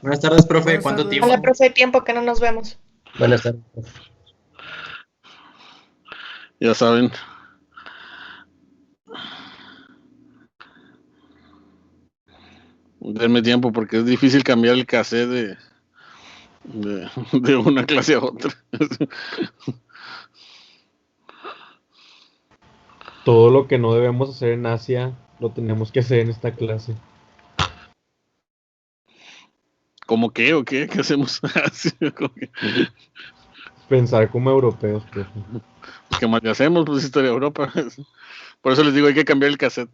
Buenas tardes, profe. Buenas ¿Cuánto tardes. tiempo? Hola, profe, tiempo que no nos vemos. Buenas tardes. Ya saben. Denme tiempo porque es difícil cambiar el cassette de una clase a otra. Todo lo que no debemos hacer en Asia lo tenemos que hacer en esta clase. ¿Cómo qué o qué? ¿Qué hacemos? Así, ¿cómo que? Pensar como europeos, profe. ¿Qué más le hacemos? Pues historia de Europa. Por eso les digo, hay que cambiar el cassette.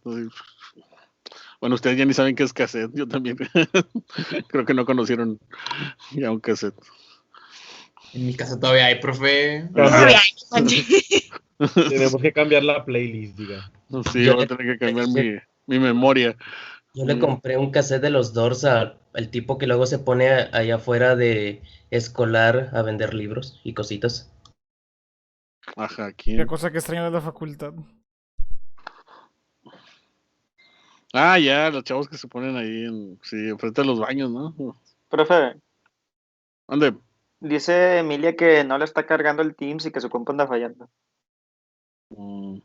Bueno, ustedes ya ni saben qué es cassette. Yo también. Creo que no conocieron ya un cassette. En mi casa todavía hay, profe. Cambiar. Tenemos que cambiar la playlist, diga. Sí, Yo voy a le- tener que cambiar mi memoria. Yo le compré un cassette de los Doors al tipo que luego se pone allá afuera de escolar a vender libros y cositas. Ajá, Qué aquí. cosa que extraño de la facultad. Ah, ya, los chavos que se ponen ahí sí, enfrente de los baños, ¿no? Profe, ¿Dónde? dice Emilia que no le está cargando el Teams y que su compu anda fallando. Mm.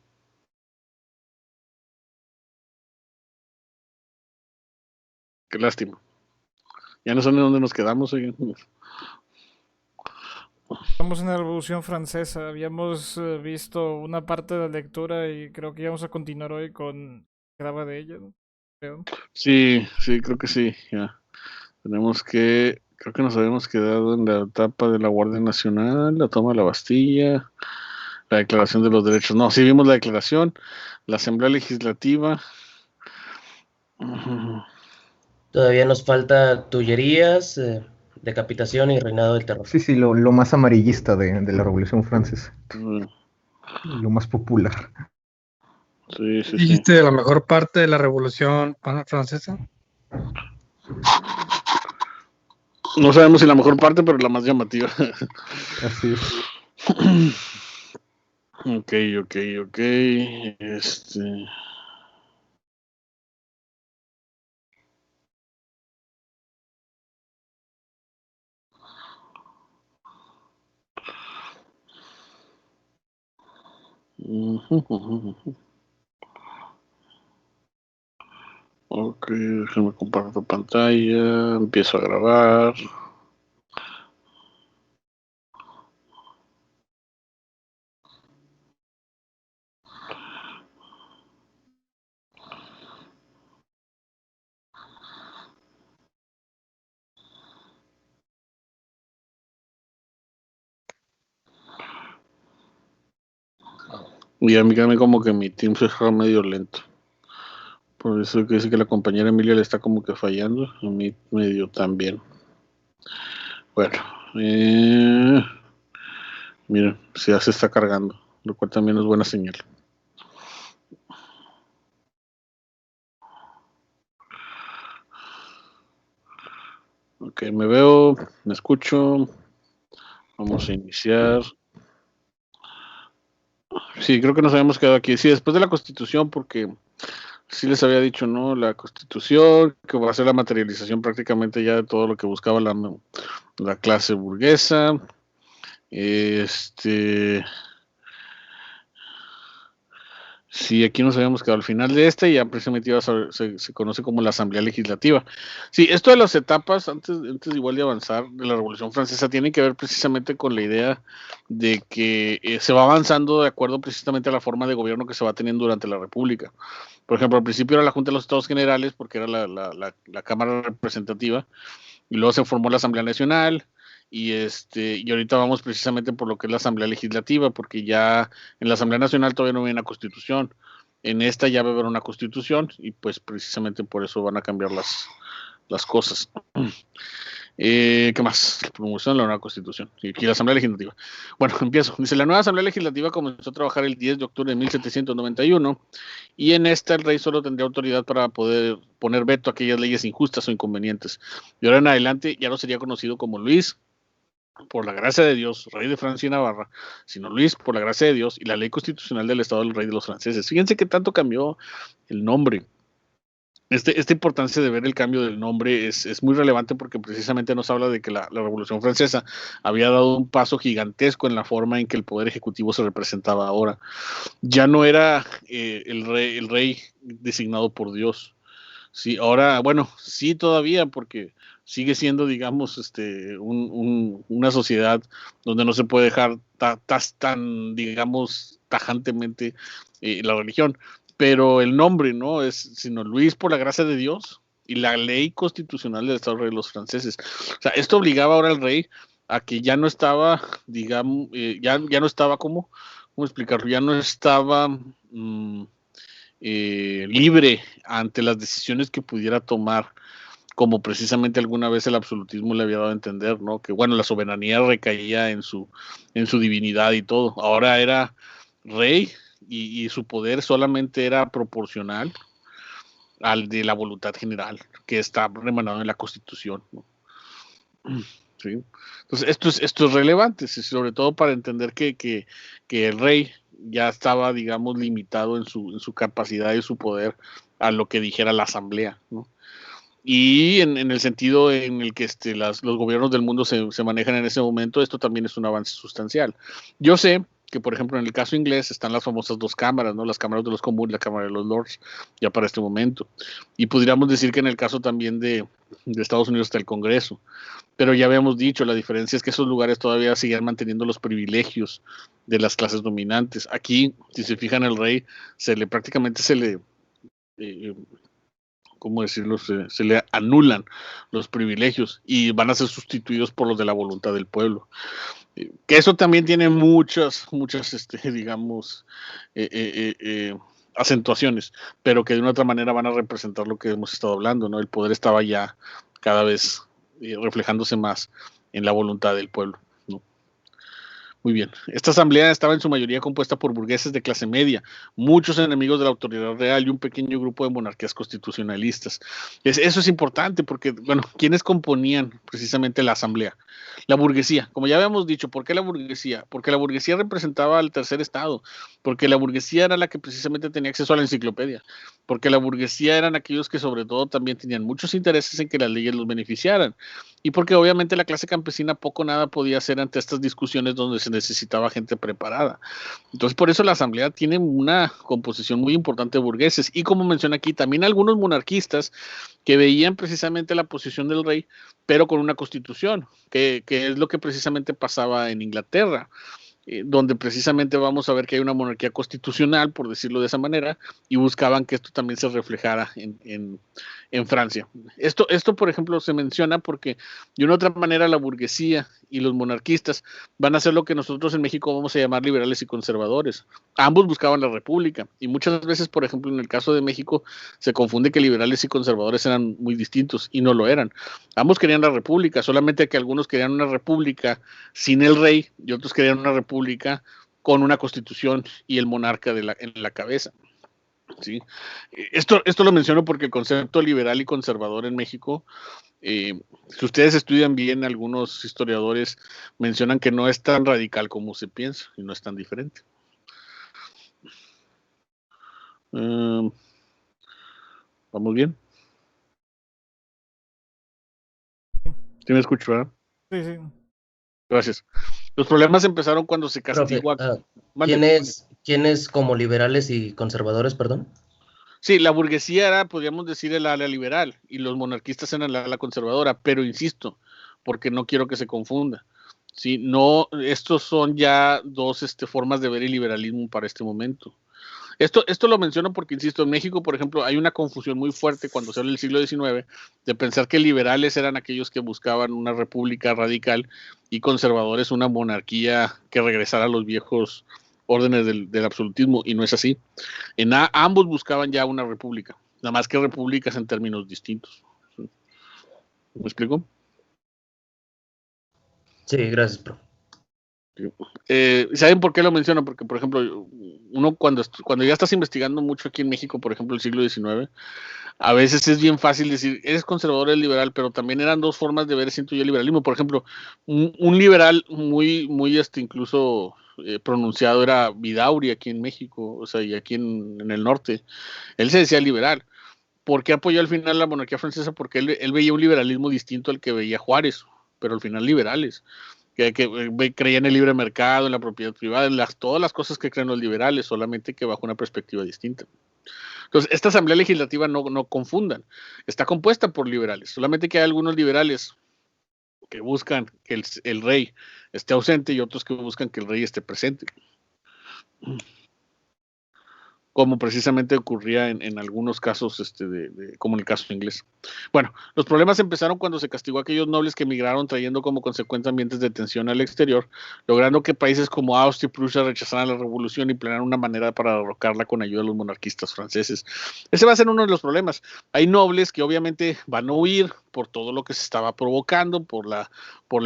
Qué lástima. Ya no sé ni dónde nos quedamos, oigan. Estamos en la Revolución Francesa. Habíamos visto una parte de la lectura y creo que íbamos a continuar hoy con graba de ella, ¿no? Creo. Sí, creo que sí, ya. Creo que nos habíamos quedado en la etapa de la Guardia Nacional, la toma de la Bastilla, la Declaración de los Derechos. No, sí vimos la declaración, la Asamblea Legislativa. Todavía nos falta Tullerías, decapitación y reinado del terror. Sí, lo más amarillista de la Revolución Francesa, Mm, lo más popular. Sí, sí. ¿Dijiste la mejor parte de la Revolución Francesa? No sabemos si la mejor parte, pero la más llamativa. Así es. Ok. Ok, déjame compartir pantalla, empiezo a grabar. Y a mí como que mi team se está medio lento. Por eso que dice que la compañera Emilia le está como que fallando. A mí medio también. Bueno. Miren, si ya se está cargando. Lo cual también es buena señal. Ok, me veo, me escucho. Vamos a iniciar. Sí, creo que nos habíamos quedado aquí. Sí, después de la Constitución, porque sí les había dicho, ¿no? La Constitución, que va a ser la materialización prácticamente ya de todo lo que buscaba la clase burguesa. Sí, aquí nos habíamos quedado al final de y ya precisamente se conoce como la Asamblea Legislativa. Sí, esto de las etapas, antes igual de avanzar, de la Revolución Francesa, tiene que ver precisamente con la idea de que se va avanzando de acuerdo precisamente a la forma de gobierno que se va teniendo durante la República. Por ejemplo, al principio era la Junta de los Estados Generales, porque era la Cámara Representativa, y luego se formó la Asamblea Nacional, y ahorita vamos precisamente por lo que es la Asamblea Legislativa, porque ya en la Asamblea Nacional todavía no hay una constitución. En esta ya va a haber una constitución y pues precisamente por eso van a cambiar las cosas. ¿Qué más? La promoción de la nueva constitución y aquí la Asamblea Legislativa. Bueno, empiezo. Dice, la nueva Asamblea Legislativa comenzó a trabajar el 10 de octubre de 1791 y en esta el rey solo tendría autoridad para poder poner veto a aquellas leyes injustas o inconvenientes. De ahora en adelante ya no sería conocido como Luis, por la gracia de Dios, rey de Francia y Navarra, sino Luis, por la gracia de Dios y la ley constitucional del Estado del Rey de los franceses. Fíjense que tanto cambió el nombre. Esta importancia de ver el cambio del nombre es muy relevante porque precisamente nos habla de que la Revolución Francesa había dado un paso gigantesco en la forma en que el poder ejecutivo se representaba ahora. Ya no era el rey designado por Dios. Sí, ahora, bueno, sí todavía, porque sigue siendo, digamos, una sociedad donde no se puede dejar tan, digamos, tajantemente la religión, pero el nombre no es sino Luis por la gracia de Dios y la ley constitucional del Estado de los franceses. O sea, esto obligaba ahora al rey a que ya no estaba, digamos, ya no estaba, ¿cómo explicarlo? Ya no estaba libre ante las decisiones que pudiera tomar, como precisamente alguna vez el absolutismo le había dado a entender, ¿no? Que bueno, la soberanía recaía en su divinidad y todo. Ahora era rey y su poder solamente era proporcional al de la voluntad general, que está remanado en la Constitución, ¿no? ¿Sí? Entonces, esto es relevante, sobre todo para entender que el rey ya estaba, digamos, limitado en su capacidad y su poder a lo que dijera la asamblea, ¿no? Y en el sentido en el que los gobiernos del mundo se manejan en ese momento, esto también es un avance sustancial. Yo sé que, por ejemplo, en el caso inglés están las famosas dos cámaras, ¿no? Las cámaras de los comunes y la Cámara de los Lords, ya para este momento. Y podríamos decir que en el caso también de Estados Unidos está el Congreso. Pero ya habíamos dicho, la diferencia es que esos lugares todavía siguen manteniendo los privilegios de las clases dominantes. Aquí, si se fijan, el rey prácticamente se le ¿cómo decirlo? Se le anulan los privilegios y van a ser sustituidos por los de la voluntad del pueblo. Que eso también tiene muchas, digamos, acentuaciones, pero que de una otra manera van a representar lo que hemos estado hablando, ¿no? El poder estaba ya cada vez reflejándose más en la voluntad del pueblo, ¿no? Muy bien. Esta asamblea estaba en su mayoría compuesta por burgueses de clase media, muchos enemigos de la autoridad real y un pequeño grupo de monarquías constitucionalistas. Eso es importante porque, bueno, ¿quiénes componían precisamente la asamblea? La burguesía. Como ya habíamos dicho, ¿por qué la burguesía? Porque la burguesía representaba al tercer estado, porque la burguesía era la que precisamente tenía acceso a la enciclopedia, porque la burguesía eran aquellos que sobre todo también tenían muchos intereses en que las leyes los beneficiaran, y porque obviamente la clase campesina poco o nada podía hacer ante estas discusiones donde se necesitaba gente preparada. Entonces, por eso la asamblea tiene una composición muy importante de burgueses, y como menciona aquí, también algunos monarquistas que veían precisamente la posición del rey, pero con una constitución, que es lo que precisamente pasaba en Inglaterra, donde precisamente vamos a ver que hay una monarquía constitucional, por decirlo de esa manera, y buscaban que esto también se reflejara en Francia. Esto, por ejemplo, se menciona porque de una otra manera la burguesía y los monarquistas van a ser lo que nosotros en México vamos a llamar liberales y conservadores. Ambos buscaban la república, y muchas veces, por ejemplo, en el caso de México, se confunde que liberales y conservadores eran muy distintos, y no lo eran. Ambos querían la república, solamente que algunos querían una república sin el rey, y otros querían una república con una constitución y el monarca en la cabeza. ¿Sí? Esto lo menciono porque el concepto liberal y conservador en México, si ustedes estudian bien, algunos historiadores mencionan que no es tan radical como se piensa y no es tan diferente. ¿Vamos bien? ¿Sí me escucho, verdad? Sí, sí. Gracias. Los problemas empezaron cuando se castigó ¿Quiénes como liberales y conservadores, perdón? Sí, la burguesía era, podríamos decir, el ala liberal y los monarquistas eran la ala conservadora, pero insisto, porque no quiero que se confunda. Sí, no, estos son ya dos formas de ver el liberalismo para este momento. Esto lo menciono porque, insisto, en México, por ejemplo, hay una confusión muy fuerte cuando se habla del siglo XIX de pensar que liberales eran aquellos que buscaban una república radical y conservadores una monarquía que regresara a los viejos órdenes del absolutismo, y no es así. Ambos buscaban ya una república, nada más que repúblicas en términos distintos. ¿Me explico? Sí, gracias, profe. ¿Saben por qué lo menciono? Porque, por ejemplo, uno cuando ya estás investigando mucho aquí en México, por ejemplo, el siglo XIX, a veces es bien fácil decir, eres conservador, eres liberal, pero también eran dos formas de ver, siento yo, el liberalismo. Por ejemplo, un liberal muy incluso pronunciado era Vidaurri aquí en México, o sea, y aquí en el norte. Él se decía liberal, ¿Por qué apoyó al final la monarquía francesa? Porque él veía un liberalismo distinto al que veía Juárez, pero al final liberales, que creían en el libre mercado, en la propiedad privada, en todas las cosas que creen los liberales, solamente que bajo una perspectiva distinta. Entonces, esta Asamblea Legislativa no confundan, está compuesta por liberales, solamente que hay algunos liberales que buscan que el rey esté ausente y otros que buscan que el rey esté presente, como precisamente ocurría en algunos casos, como en el caso inglés. Bueno, los problemas empezaron cuando se castigó a aquellos nobles que emigraron, trayendo como consecuencia ambientes de tensión al exterior, logrando que países como Austria y Prusia rechazaran la revolución y planearan una manera para derrocarla con ayuda de los monarquistas franceses. Ese va a ser uno de los problemas. Hay nobles que obviamente van a huir por todo lo que se estaba provocando, por la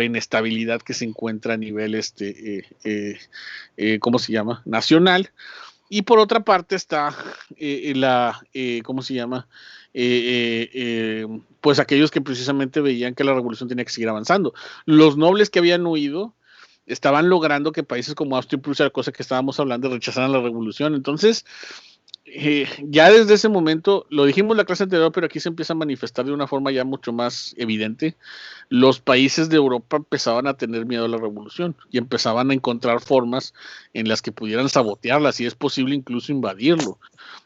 inestabilidad que se encuentra a nivel, ¿cómo se llama? Nacional. Y por otra parte está ¿cómo se llama? Pues aquellos que precisamente veían que la revolución tenía que seguir avanzando. Los nobles que habían huido estaban logrando que países como Austria y Prusia, la cosa que estábamos hablando, rechazaran la revolución. Entonces, ya desde ese momento, lo dijimos en la clase anterior, pero aquí se empieza a manifestar de una forma ya mucho más evidente. Los países de Europa empezaban a tener miedo a la revolución y empezaban a encontrar formas en las que pudieran sabotearla, si es posible incluso invadirlo,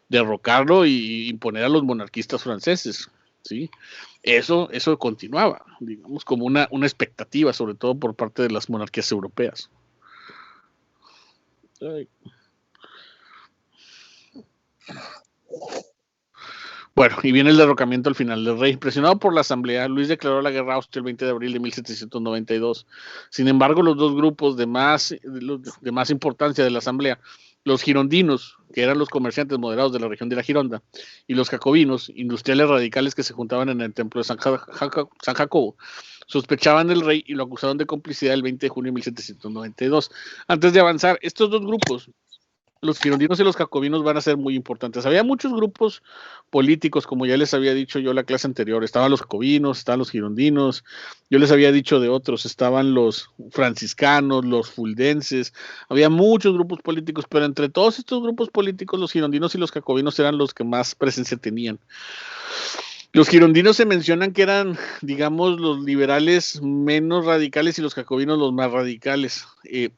derrocarlo y imponer a los monarquistas franceses, ¿sí? Eso continuaba, digamos, como una expectativa, sobre todo por parte de las monarquías europeas. Ay. Bueno, y viene el derrocamiento al final del rey. Presionado por la asamblea, Luis declaró la guerra a Austria el 20 de abril de 1792. Sin embargo, los dos grupos de más importancia de la asamblea, los girondinos, que eran los comerciantes moderados de la región de la Gironda, y los jacobinos, industriales radicales que se juntaban en el templo de San Jacobo, sospechaban del rey y lo acusaron de complicidad el 20 de junio de 1792. Antes de avanzar, estos dos grupos, los girondinos y los jacobinos, van a ser muy importantes. Había muchos grupos políticos, como ya les había dicho yo en la clase anterior. Estaban los jacobinos, estaban los girondinos, yo les había dicho de otros, estaban los franciscanos, los fuldenses, había muchos grupos políticos, pero entre todos estos grupos políticos, los girondinos y los jacobinos eran los que más presencia tenían. Los girondinos se mencionan que eran, digamos, los liberales menos radicales y los jacobinos los más radicales.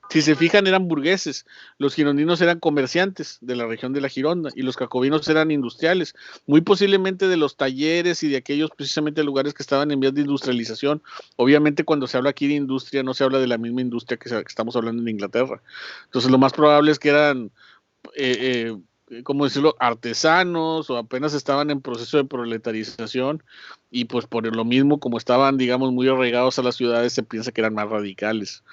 Si se fijan, eran burgueses. Los girondinos eran comerciantes de la región de la Gironda y los jacobinos eran industriales, muy posiblemente de los talleres y de aquellos precisamente lugares que estaban en vías de industrialización. Obviamente, cuando se habla aquí de industria, no se habla de la misma industria que estamos hablando en Inglaterra. Entonces, lo más probable es que eran ¿cómo decirlo?, artesanos, o apenas estaban en proceso de proletarización, y pues por lo mismo, como estaban, digamos, muy arraigados a las ciudades, se piensa que eran más radicales.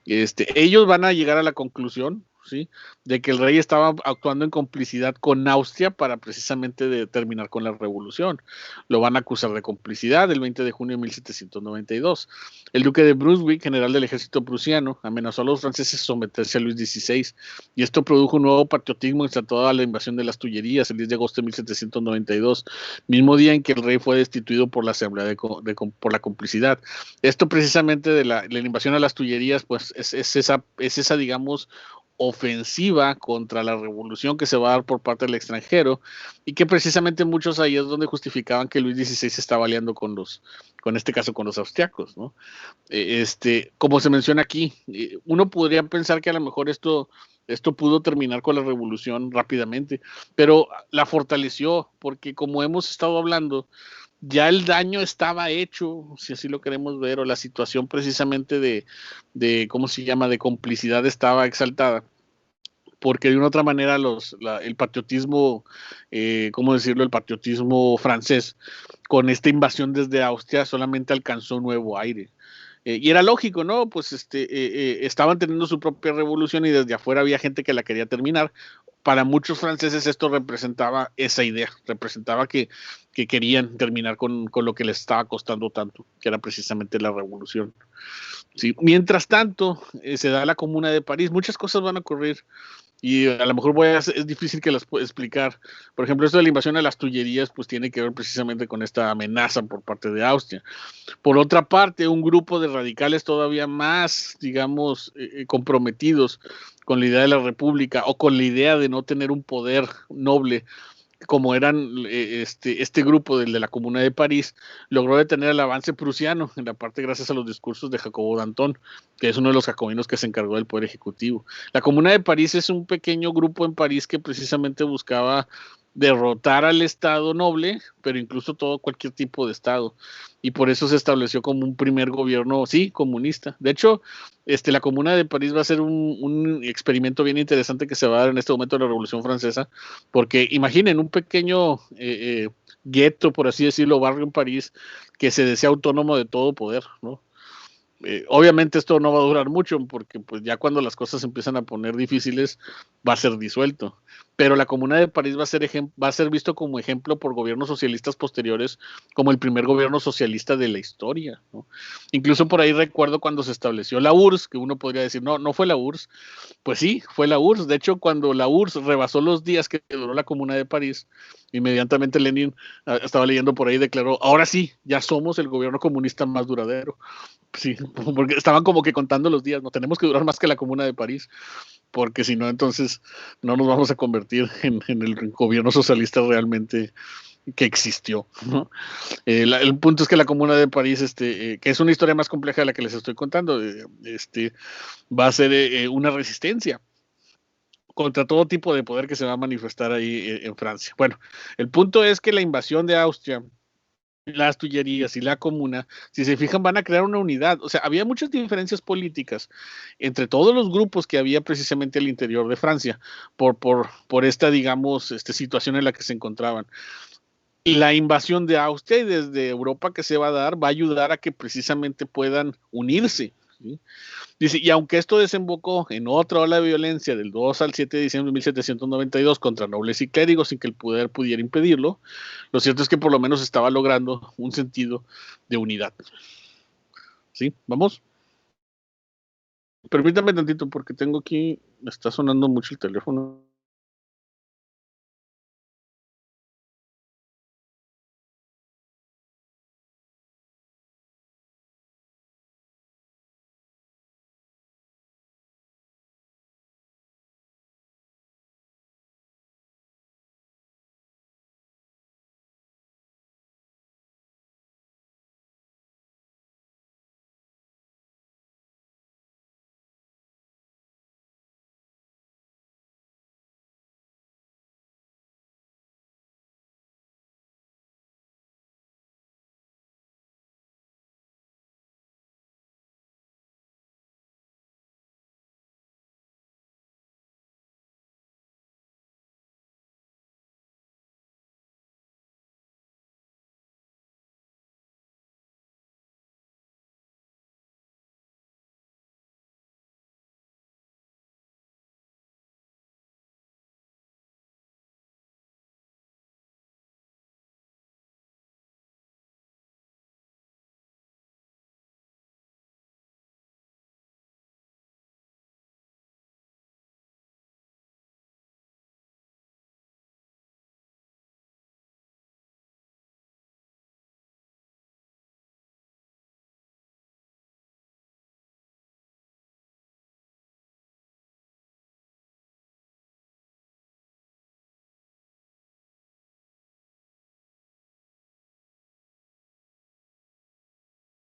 Ellos van a llegar a la conclusión, ¿sí?, de que el rey estaba actuando en complicidad con Austria para precisamente terminar con la revolución. Lo van a acusar de complicidad el 20 de junio de 1792. El duque de Brunswick, general del ejército prusiano, amenazó a los franceses someterse a Luis XVI, y esto produjo un nuevo patriotismo en toda la invasión de las Tullerías el 10 de agosto de 1792, mismo día en que el rey fue destituido por la asamblea por la complicidad. Esto precisamente de la invasión a las Tullerías, pues es esa, digamos, ofensiva contra la revolución que se va a dar por parte del extranjero, y que precisamente muchos ahí es donde justificaban que Luis XVI se estaba aliando con este caso con los austriacos, ¿no? Como se menciona aquí, uno podría pensar que a lo mejor esto pudo terminar con la revolución rápidamente, pero la fortaleció, porque como hemos estado hablando, ya el daño estaba hecho, si así lo queremos ver, o la situación precisamente de ¿cómo se llama?, de complicidad estaba exaltada, porque de una otra manera el patriotismo, ¿cómo decirlo?, el patriotismo francés, con esta invasión desde Austria solamente alcanzó un nuevo aire. Y era lógico, ¿no? Pues estaban teniendo su propia revolución y desde afuera había gente que la quería terminar. Para muchos franceses esto representaba esa idea, representaba que querían terminar con lo que les estaba costando tanto, que era precisamente la revolución. Sí. Mientras tanto, se da la Comuna de París, muchas cosas van a ocurrir y a lo mejor es difícil que las pueda explicar. Por ejemplo, esto de la invasión a las Tullerías, pues tiene que ver precisamente con esta amenaza por parte de Austria. Por otra parte, un grupo de radicales todavía más, digamos, comprometidos con la idea de la república o con la idea de no tener un poder noble como eran este grupo del de la Comuna de París, logró detener el avance prusiano, en la parte gracias a los discursos de Jacobo Danton, que es uno de los jacobinos que se encargó del poder ejecutivo. La Comuna de París es un pequeño grupo en París que precisamente buscaba derrotar al Estado noble, pero incluso cualquier tipo de Estado. Y por eso se estableció como un primer gobierno, sí, comunista. De hecho, la Comuna de París va a ser un experimento bien interesante que se va a dar en este momento de la Revolución Francesa, porque imaginen un pequeño gueto, por así decirlo, barrio en París, que se desea autónomo de todo poder, ¿no? Obviamente esto no va a durar mucho porque pues ya cuando las cosas se empiezan a poner difíciles va a ser disuelto, pero la Comuna de París va a ser visto como ejemplo por gobiernos socialistas posteriores como el primer gobierno socialista de la historia, ¿no? Incluso por ahí recuerdo cuando se estableció la URSS, que uno podría decir, no fue la URSS. Pues sí, fue la URSS. De hecho, cuando la URSS rebasó los días que duró la Comuna de París, inmediatamente Lenin, estaba leyendo por ahí, declaró, ahora sí, ya somos el gobierno comunista más duradero. Sí, porque estaban como que contando los días, no tenemos que durar más que la Comuna de París, porque si no, entonces no nos vamos a convertir en el gobierno socialista realmente que existió, ¿no? El punto es que la Comuna de París, que es una historia más compleja de la que les estoy contando, va a ser una resistencia contra todo tipo de poder que se va a manifestar ahí en Francia. Bueno, el punto es que la invasión de Austria, las Tullerías y la Comuna, si se fijan, van a crear una unidad. O sea, había muchas diferencias políticas entre todos los grupos que había precisamente al interior de Francia por esta, digamos, situación en la que se encontraban. Y la invasión de Austria y desde Europa que se va a dar va a ayudar a que precisamente puedan unirse, ¿sí? Dice, y aunque esto desembocó en otra ola de violencia del 2 al 7 de diciembre de 1792 contra nobles y clérigos sin que el poder pudiera impedirlo, lo cierto es que por lo menos estaba logrando un sentido de unidad. ¿Sí? ¿Vamos? Permítame tantito porque tengo aquí, me está sonando mucho el teléfono.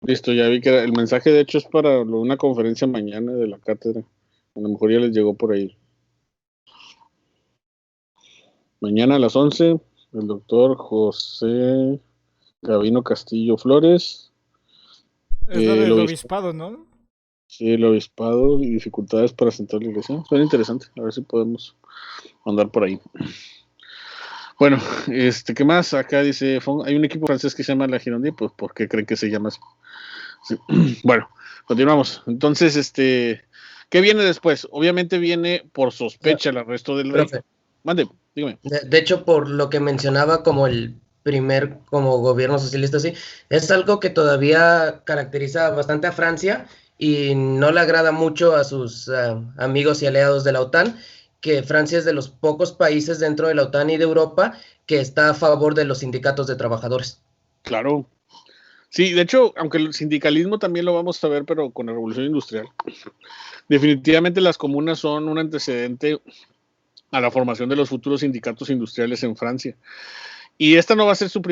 Listo, ya vi que el mensaje de hecho es para una conferencia mañana de la cátedra. A lo mejor ya les llegó por ahí. Mañana a las 11, el doctor José Gabino Castillo Flores. Es la del obispado, ¿no? Sí, el obispado y dificultades para sentar la iglesia. Suena interesante, a ver si podemos andar por ahí. Bueno, ¿qué más? Acá dice, hay un equipo francés que se llama la Girondins, pues ¿por qué creen que se llama así? Sí. Bueno, continuamos. Entonces, ¿qué viene después? Obviamente viene por sospecha el arresto del rey. Mande, dígame. De hecho, por lo que mencionaba como el primer como gobierno socialista, sí, es algo que todavía caracteriza bastante a Francia y no le agrada mucho a sus amigos y aliados de la OTAN, que Francia es de los pocos países dentro de la OTAN y de Europa que está a favor de los sindicatos de trabajadores. Claro. Sí, de hecho, aunque el sindicalismo también lo vamos a ver, pero con la revolución industrial. Definitivamente las comunas son un antecedente a la formación de los futuros sindicatos industriales en Francia. Y esta no va a ser su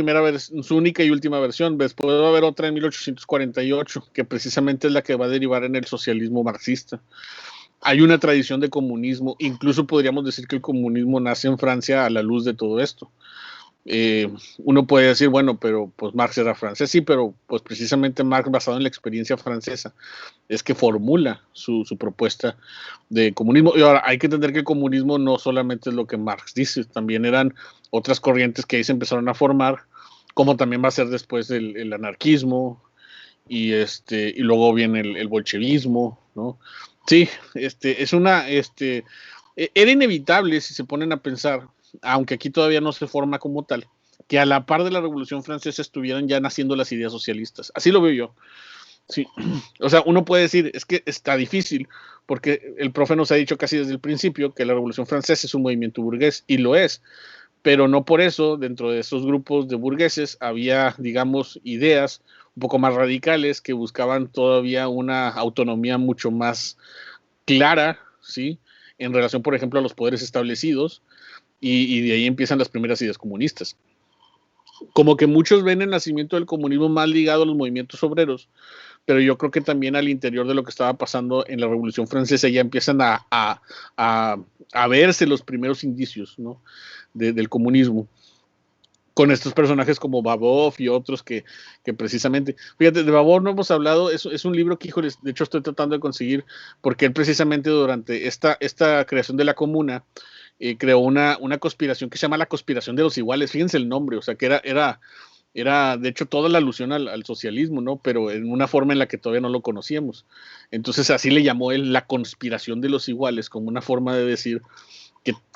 su única y última versión. Después va a haber otra en 1848, que precisamente es la que va a derivar en el socialismo marxista. Hay una tradición de comunismo, incluso podríamos decir que el comunismo nace en Francia a la luz de todo esto. Uno puede decir, bueno, pero pues Marx era francés, sí, pero pues precisamente Marx, basado en la experiencia francesa, es que formula su propuesta de comunismo. Y ahora hay que entender que el comunismo no solamente es lo que Marx dice, también eran otras corrientes que ahí se empezaron a formar, como también va a ser después el anarquismo, y luego viene el bolchevismo, ¿no? Sí, era inevitable, si se ponen a pensar, aunque aquí todavía no se forma como tal, que a la par de la Revolución Francesa estuvieran ya naciendo las ideas socialistas. Así lo veo yo. Sí. O sea, uno puede decir, es que está difícil, porque el profe nos ha dicho casi desde el principio que la Revolución Francesa es un movimiento burgués, y lo es, pero no por eso, dentro de esos grupos de burgueses, había, digamos, ideas un poco más radicales que buscaban todavía una autonomía mucho más clara, ¿sí? En relación, por ejemplo, a los poderes establecidos, y de ahí empiezan las primeras ideas comunistas. Como que muchos ven el nacimiento del comunismo más ligado a los movimientos obreros, pero yo creo que también al interior de lo que estaba pasando en la Revolución Francesa ya empiezan a verse los primeros indicios, ¿no? del comunismo, con estos personajes como Babov y otros que precisamente, fíjate, de Babov no hemos hablado, es un libro que, híjoles, de hecho estoy tratando de conseguir, porque él precisamente durante esta creación de la comuna, creó una conspiración que se llama la conspiración de los iguales, fíjense el nombre, o sea que era de hecho toda la alusión al socialismo, ¿no? Pero en una forma en la que todavía no lo conocíamos. Entonces así le llamó él la conspiración de los iguales, como una forma de decir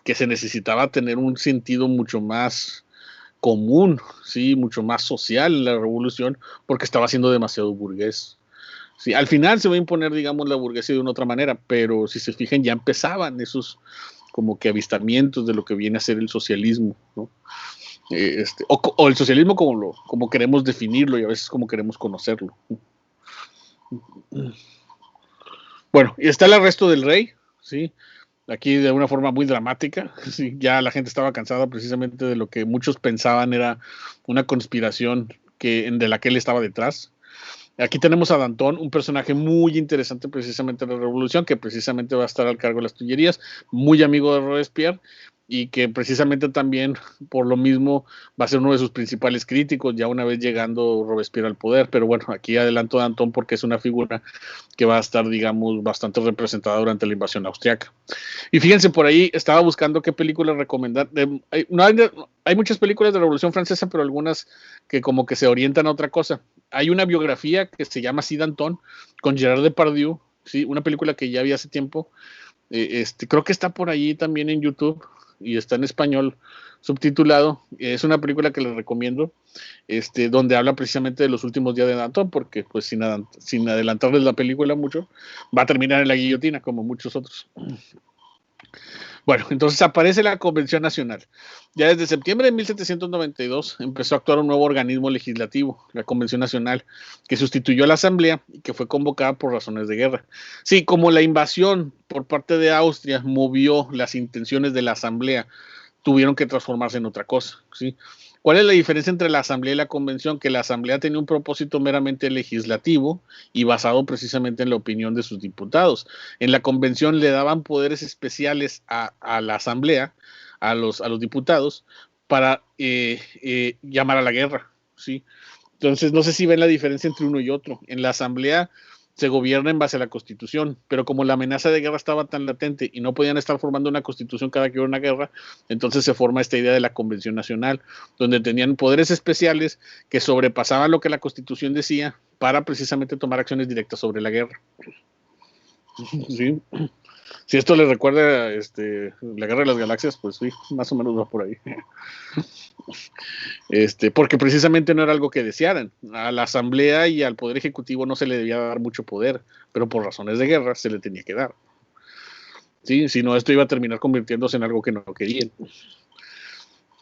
que se necesitaba tener un sentido mucho más común, ¿sí? Mucho más social en la revolución, porque estaba siendo demasiado burgués. Sí, al final se va a imponer, digamos, la burguesía de una otra manera, pero si se fijan ya empezaban esos como que avistamientos de lo que viene a ser el socialismo, ¿no? O el socialismo como queremos definirlo y a veces como queremos conocerlo. Bueno, y está el arresto del rey, ¿sí? Aquí de una forma muy dramática, ¿sí? Ya la gente estaba cansada precisamente de lo que muchos pensaban era una conspiración de la que él estaba detrás. Aquí tenemos a Danton, un personaje muy interesante precisamente de la Revolución, que precisamente va a estar al cargo de las Tullerías, muy amigo de Robespierre, y que precisamente también por lo mismo va a ser uno de sus principales críticos ya una vez llegando Robespierre al poder. Pero bueno, aquí adelanto a Danton porque es una figura que va a estar, digamos, bastante representada durante la invasión austriaca. Y fíjense, por ahí estaba buscando qué películas recomendar. Hay muchas películas de la Revolución Francesa, pero algunas que como que se orientan a otra cosa. Hay una biografía que se llama así, Danton, con Gerard Depardieu, ¿sí? Una película que ya vi hace tiempo. Creo que está por ahí también en YouTube y está en español subtitulado. Es una película que les recomiendo, donde habla precisamente de los últimos días de Danton, porque pues sin adelantarles la película mucho, va a terminar en la guillotina como muchos otros. Bueno, entonces aparece la Convención Nacional. Ya desde septiembre de 1792 empezó a actuar un nuevo organismo legislativo, la Convención Nacional, que sustituyó a la Asamblea y que fue convocada por razones de guerra. Sí, como la invasión por parte de Austria movió las intenciones de la Asamblea, tuvieron que transformarse en otra cosa, ¿sí? ¿Cuál es la diferencia entre la Asamblea y la Convención? Que la Asamblea tenía un propósito meramente legislativo y basado precisamente en la opinión de sus diputados. En la Convención le daban poderes especiales a la Asamblea, a los diputados, para llamar a la guerra, ¿sí? Entonces, no sé si ven la diferencia entre uno y otro. En la Asamblea se gobierna en base a la Constitución, pero como la amenaza de guerra estaba tan latente y no podían estar formando una Constitución cada que hubiera una guerra, entonces se forma esta idea de la Convención Nacional, donde tenían poderes especiales que sobrepasaban lo que la Constitución decía para precisamente tomar acciones directas sobre la guerra. ¿Sí? Si esto les recuerda la Guerra de las Galaxias, pues sí, más o menos va por ahí. Porque precisamente no era algo que desearan. A la Asamblea y al Poder Ejecutivo no se le debía dar mucho poder, pero por razones de guerra se le tenía que dar. ¿Sí? Si no, esto iba a terminar convirtiéndose en algo que no querían.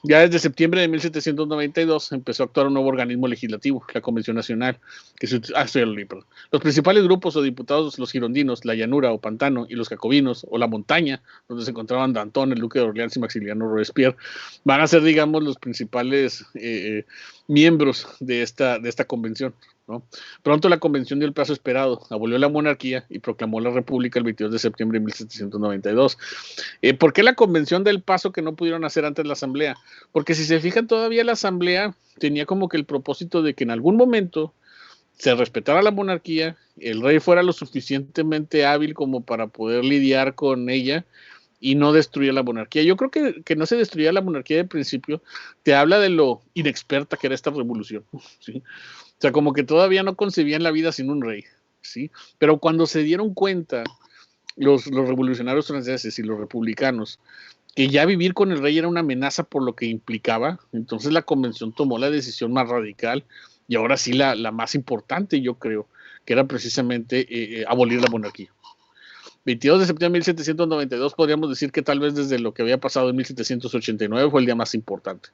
Ya desde septiembre de 1792 empezó a actuar un nuevo organismo legislativo, la Convención Nacional, Los principales grupos o diputados, los girondinos, la llanura o pantano, y los jacobinos o la montaña, donde se encontraban Danton, el duque de Orleans y Maximiliano Robespierre, van a ser, digamos, los principales miembros de esta convención, ¿no? Pronto la convención dio el plazo esperado, abolió la monarquía y proclamó la república el 22 de septiembre de 1792. ¿Por qué la convención da el paso que no pudieron hacer antes la asamblea? Porque si se fijan, todavía la asamblea tenía como que el propósito de que en algún momento se respetara la monarquía, el rey fuera lo suficientemente hábil como para poder lidiar con ella y no destruir la monarquía. Yo creo que no se destruía la monarquía de principio, te habla de lo inexperta que era esta revolución, ¿sí? O sea, como que todavía no concebían la vida sin un rey, ¿sí? Pero cuando se dieron cuenta los revolucionarios franceses y los republicanos que ya vivir con el rey era una amenaza por lo que implicaba, entonces la convención tomó la decisión más radical y ahora sí la más importante, yo creo, que era precisamente abolir la monarquía. 22 de septiembre de 1792 podríamos decir que tal vez desde lo que había pasado en 1789 fue el día más importante,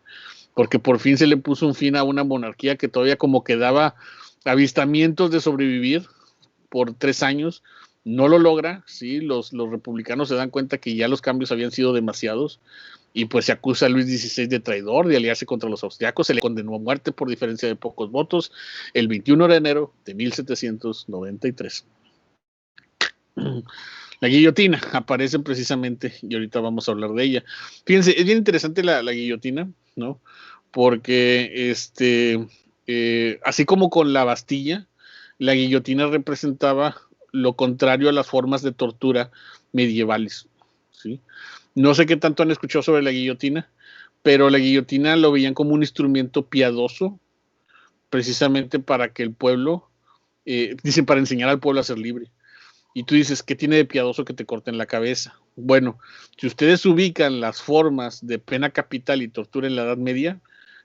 porque por fin se le puso un fin a una monarquía que todavía como que daba avistamientos de sobrevivir por 3 años, no lo logra, ¿sí? Los republicanos se dan cuenta que ya los cambios habían sido demasiados y pues se acusa a Luis XVI de traidor, de aliarse contra los austriacos, se le condenó a muerte por diferencia de pocos votos el 21 de enero de 1793. La guillotina aparece precisamente, y ahorita vamos a hablar de ella. Fíjense, es bien interesante la guillotina, ¿no? Porque así como con la Bastilla, la guillotina representaba lo contrario a las formas de tortura medievales, ¿sí? No sé qué tanto han escuchado sobre la guillotina, pero la guillotina lo veían como un instrumento piadoso, precisamente para que el pueblo, dicen, para enseñar al pueblo a ser libre. Y tú dices, ¿qué tiene de piadoso que te corten la cabeza? Bueno, si ustedes ubican las formas de pena capital y tortura en la Edad Media,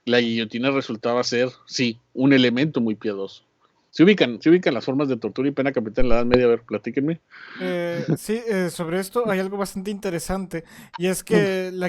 la guillotina resultaba ser, sí, un elemento muy piadoso. ¿Se ubican las formas de tortura y pena capital en la Edad Media? A ver, platíquenme. Sí, sobre esto hay algo bastante interesante, y es que la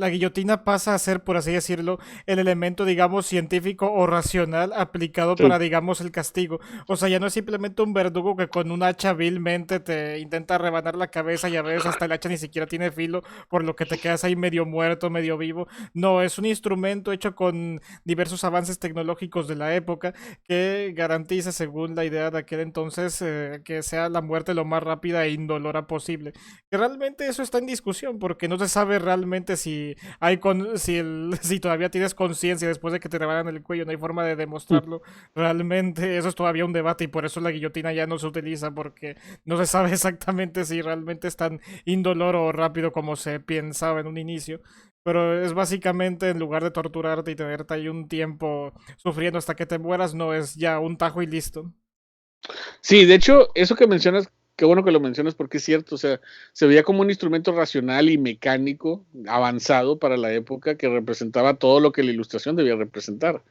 guillotina pasa a ser, por así decirlo, el elemento, digamos, científico o racional aplicado para, digamos, el castigo. O sea, ya no es simplemente un verdugo que con un hacha vilmente te intenta rebanar la cabeza y a veces hasta el hacha ni siquiera tiene filo, por lo que te quedas ahí medio muerto, medio vivo. No, es un instrumento hecho con diversos avances tecnológicos de la época que garantiza, según la idea de aquel entonces, que sea la muerte lo más rápida e indolora posible. Que realmente eso está en discusión, porque no se sabe realmente si si todavía tienes conciencia después de que te rebanan el cuello, no hay forma de demostrarlo. Realmente eso es todavía un debate y por eso la guillotina ya no se utiliza, porque no se sabe exactamente si realmente es tan indoloro o rápido como se pensaba en un inicio. Pero es básicamente, en lugar de torturarte y tenerte ahí un tiempo sufriendo hasta que te mueras, no es ya un tajo y listo. Sí, de hecho, eso que mencionas, qué bueno que lo mencionas porque es cierto, o sea, se veía como un instrumento racional y mecánico avanzado para la época que representaba todo lo que la ilustración debía representar.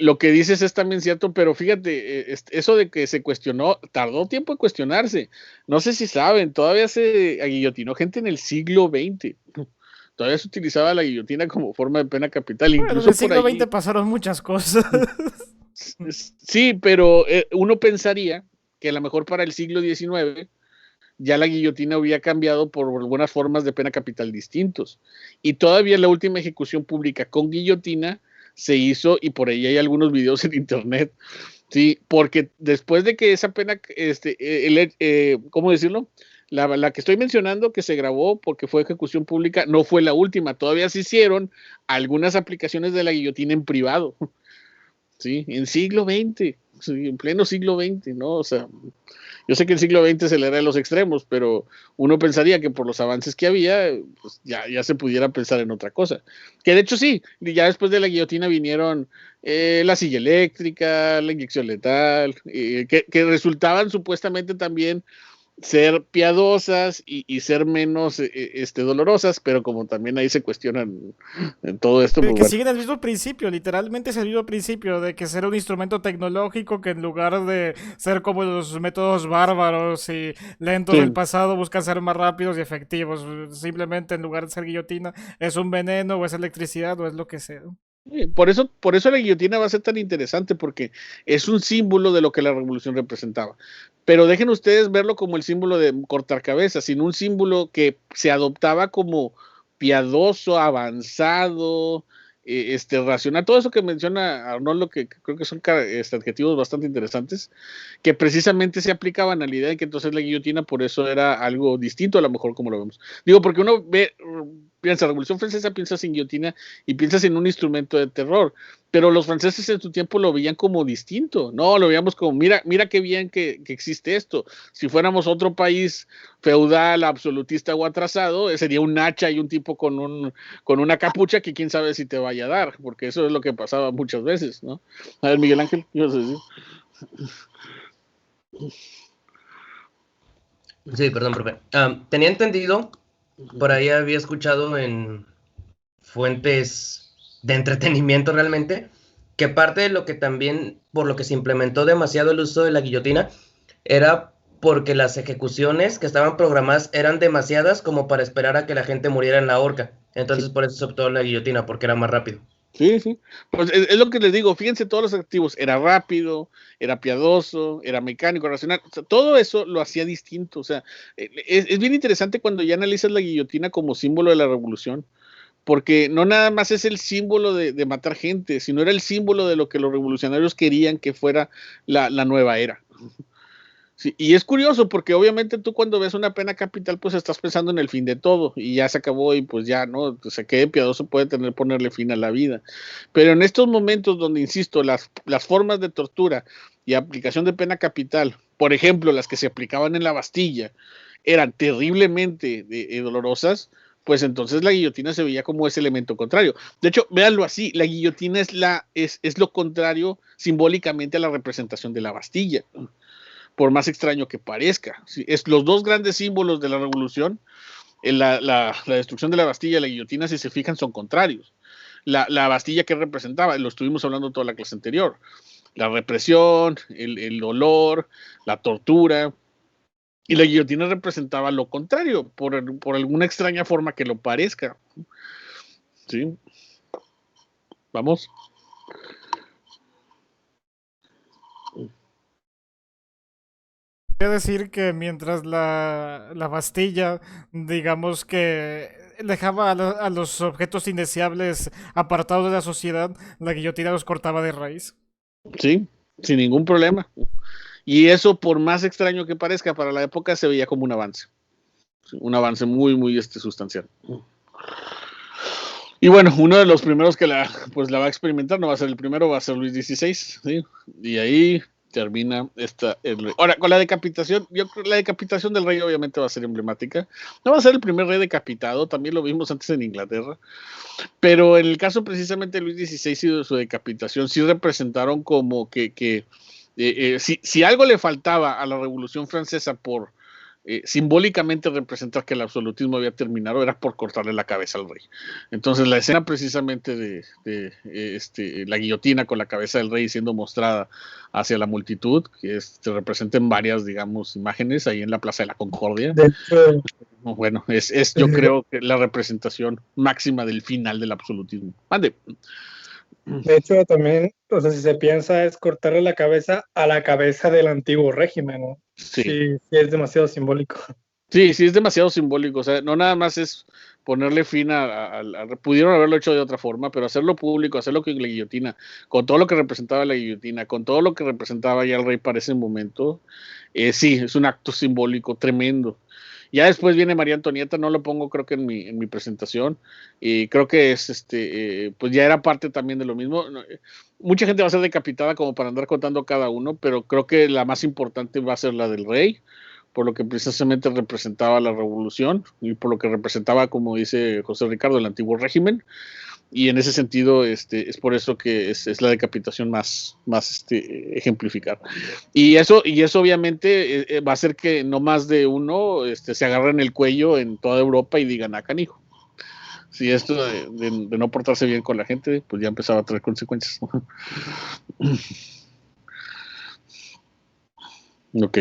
Lo que dices es también cierto, pero fíjate, eso de que se cuestionó, tardó tiempo en cuestionarse. No sé si saben, todavía se guillotinó gente en el siglo XX. Todavía se utilizaba la guillotina como forma de pena capital. Bueno, Incluso en el siglo por ahí, XX pasaron muchas cosas. sí, pero uno pensaría que a lo mejor para el siglo XIX ya la guillotina había cambiado por algunas formas de pena capital distintos. Y todavía la última ejecución pública con guillotina se hizo, y por ahí hay algunos videos en internet, sí, porque después de que esa pena, ¿cómo decirlo? La que estoy mencionando, que se grabó porque fue ejecución pública, no fue la última. Todavía se hicieron algunas aplicaciones de la guillotina en privado, ¿sí? En siglo XX, ¿sí? En pleno siglo XX, ¿no? O sea, yo sé que el siglo XX se le da a los extremos, pero uno pensaría que por los avances que había, pues ya se pudiera pensar en otra cosa. Que de hecho sí, ya después de la guillotina vinieron la silla eléctrica, la inyección letal, que resultaban supuestamente también ser piadosas y ser menos dolorosas, pero como también ahí se cuestionan en todo esto, pues Que bueno. siguen el mismo principio, literalmente es el mismo principio de que ser un instrumento tecnológico que en lugar de ser como los métodos bárbaros y lentos Sí. del pasado buscan ser más rápidos y efectivos. Simplemente en lugar de ser guillotina es un veneno o es electricidad o es lo que sea. Por eso la guillotina va a ser tan interesante, porque es un símbolo de lo que la revolución representaba. Pero dejen ustedes verlo como el símbolo de cortar cabezas, sino un símbolo que se adoptaba como piadoso, avanzado, racional. Todo eso que menciona Arnoldo, que creo que son adjetivos bastante interesantes, que precisamente se aplicaban a la idea de que entonces la guillotina por eso era algo distinto a lo mejor como lo vemos. Digo, porque uno piensa, Revolución Francesa, piensas en guillotina y piensas en un instrumento de terror, pero los franceses en su tiempo lo veían como distinto, ¿no? Lo veíamos como, mira qué bien que existe esto. Si fuéramos otro país feudal, absolutista o atrasado, sería un hacha y un tipo con una capucha que quién sabe si te vaya a dar, porque eso es lo que pasaba muchas veces, ¿no? A ver, Miguel Ángel, ¿qué ibas a decir? Sí, perdón, profe. Tenía entendido, por ahí había escuchado en fuentes de entretenimiento realmente, que parte de lo que también, por lo que se implementó demasiado el uso de la guillotina, era porque las ejecuciones que estaban programadas eran demasiadas como para esperar a que la gente muriera en la horca. Entonces por eso se optó la guillotina, porque era más rápido. Sí, sí. Pues es lo que les digo, fíjense todos los activos, era rápido, era piadoso, era mecánico, racional, o sea, todo eso lo hacía distinto, o sea, es bien interesante cuando ya analizas la guillotina como símbolo de la revolución, porque no nada más es el símbolo de matar gente, sino era el símbolo de lo que los revolucionarios querían que fuera la nueva era. Sí, y es curioso porque obviamente tú cuando ves una pena capital pues estás pensando en el fin de todo y ya se acabó y pues ya, ¿no? O sea, que piadoso puede ponerle fin a la vida. Pero en estos momentos donde, insisto, las formas de tortura y aplicación de pena capital, por ejemplo, las que se aplicaban en la Bastilla, eran terriblemente dolorosas, pues entonces la guillotina se veía como ese elemento contrario. De hecho, véanlo así, la guillotina es lo contrario simbólicamente a la representación de la Bastilla, por más extraño que parezca. ¿Sí? Es los dos grandes símbolos de la revolución, la destrucción de la Bastilla y la guillotina, si se fijan, son contrarios. La Bastilla, que representaba, lo estuvimos hablando toda la clase anterior, la represión, el dolor, la tortura, y la guillotina representaba lo contrario, por alguna extraña forma que lo parezca. ¿Sí? Vamos. Voy a decir que mientras la Bastilla, digamos que dejaba a los objetos indeseables apartados de la sociedad, la guillotina los cortaba de raíz. Sí, sin ningún problema. Y eso, por más extraño que parezca, para la época se veía como un avance. Un avance muy, muy sustancial. Y bueno, uno de los primeros que la va a experimentar, no va a ser el primero, va a ser Luis XVI, ¿sí? Y ahí termina el rey. Ahora, con la decapitación, yo creo que la decapitación del rey obviamente va a ser emblemática. No va a ser el primer rey decapitado, también lo vimos antes en Inglaterra, pero en el caso precisamente de Luis XVI y de su decapitación, sí representaron como que si algo le faltaba a la Revolución Francesa por simbólicamente representar que el absolutismo había terminado, era por cortarle la cabeza al rey. Entonces la escena precisamente de la guillotina con la cabeza del rey siendo mostrada hacia la multitud, que se representa en varias, digamos, imágenes ahí en la Plaza de la Concordia. De hecho, Bueno, yo creo que la representación máxima del final del absolutismo. Mande. de hecho, también, o sea, si se piensa, es cortarle la cabeza a la cabeza del antiguo régimen, ¿no? Sí. Sí, es demasiado simbólico. Sí, es demasiado simbólico, o sea, no nada más es ponerle fin pudieron haberlo hecho de otra forma, pero hacerlo público, hacerlo con la guillotina, con todo lo que representaba la guillotina, con todo lo que representaba ya el rey para ese momento, sí, es un acto simbólico tremendo. Ya después viene María Antonieta, no lo pongo creo que en mi presentación, y creo que es pues ya era parte también de lo mismo. Mucha gente va a ser decapitada como para andar contando cada uno, pero creo que la más importante va a ser la del rey, por lo que precisamente representaba la revolución y por lo que representaba, como dice José Ricardo, el antiguo régimen. y en ese sentido es por eso que es la decapitación más ejemplificar. Y eso obviamente va a hacer que no más de uno se agarren el cuello en toda Europa y digan, canijo. Si esto de no portarse bien con la gente, pues ya empezaba a traer consecuencias. Ok.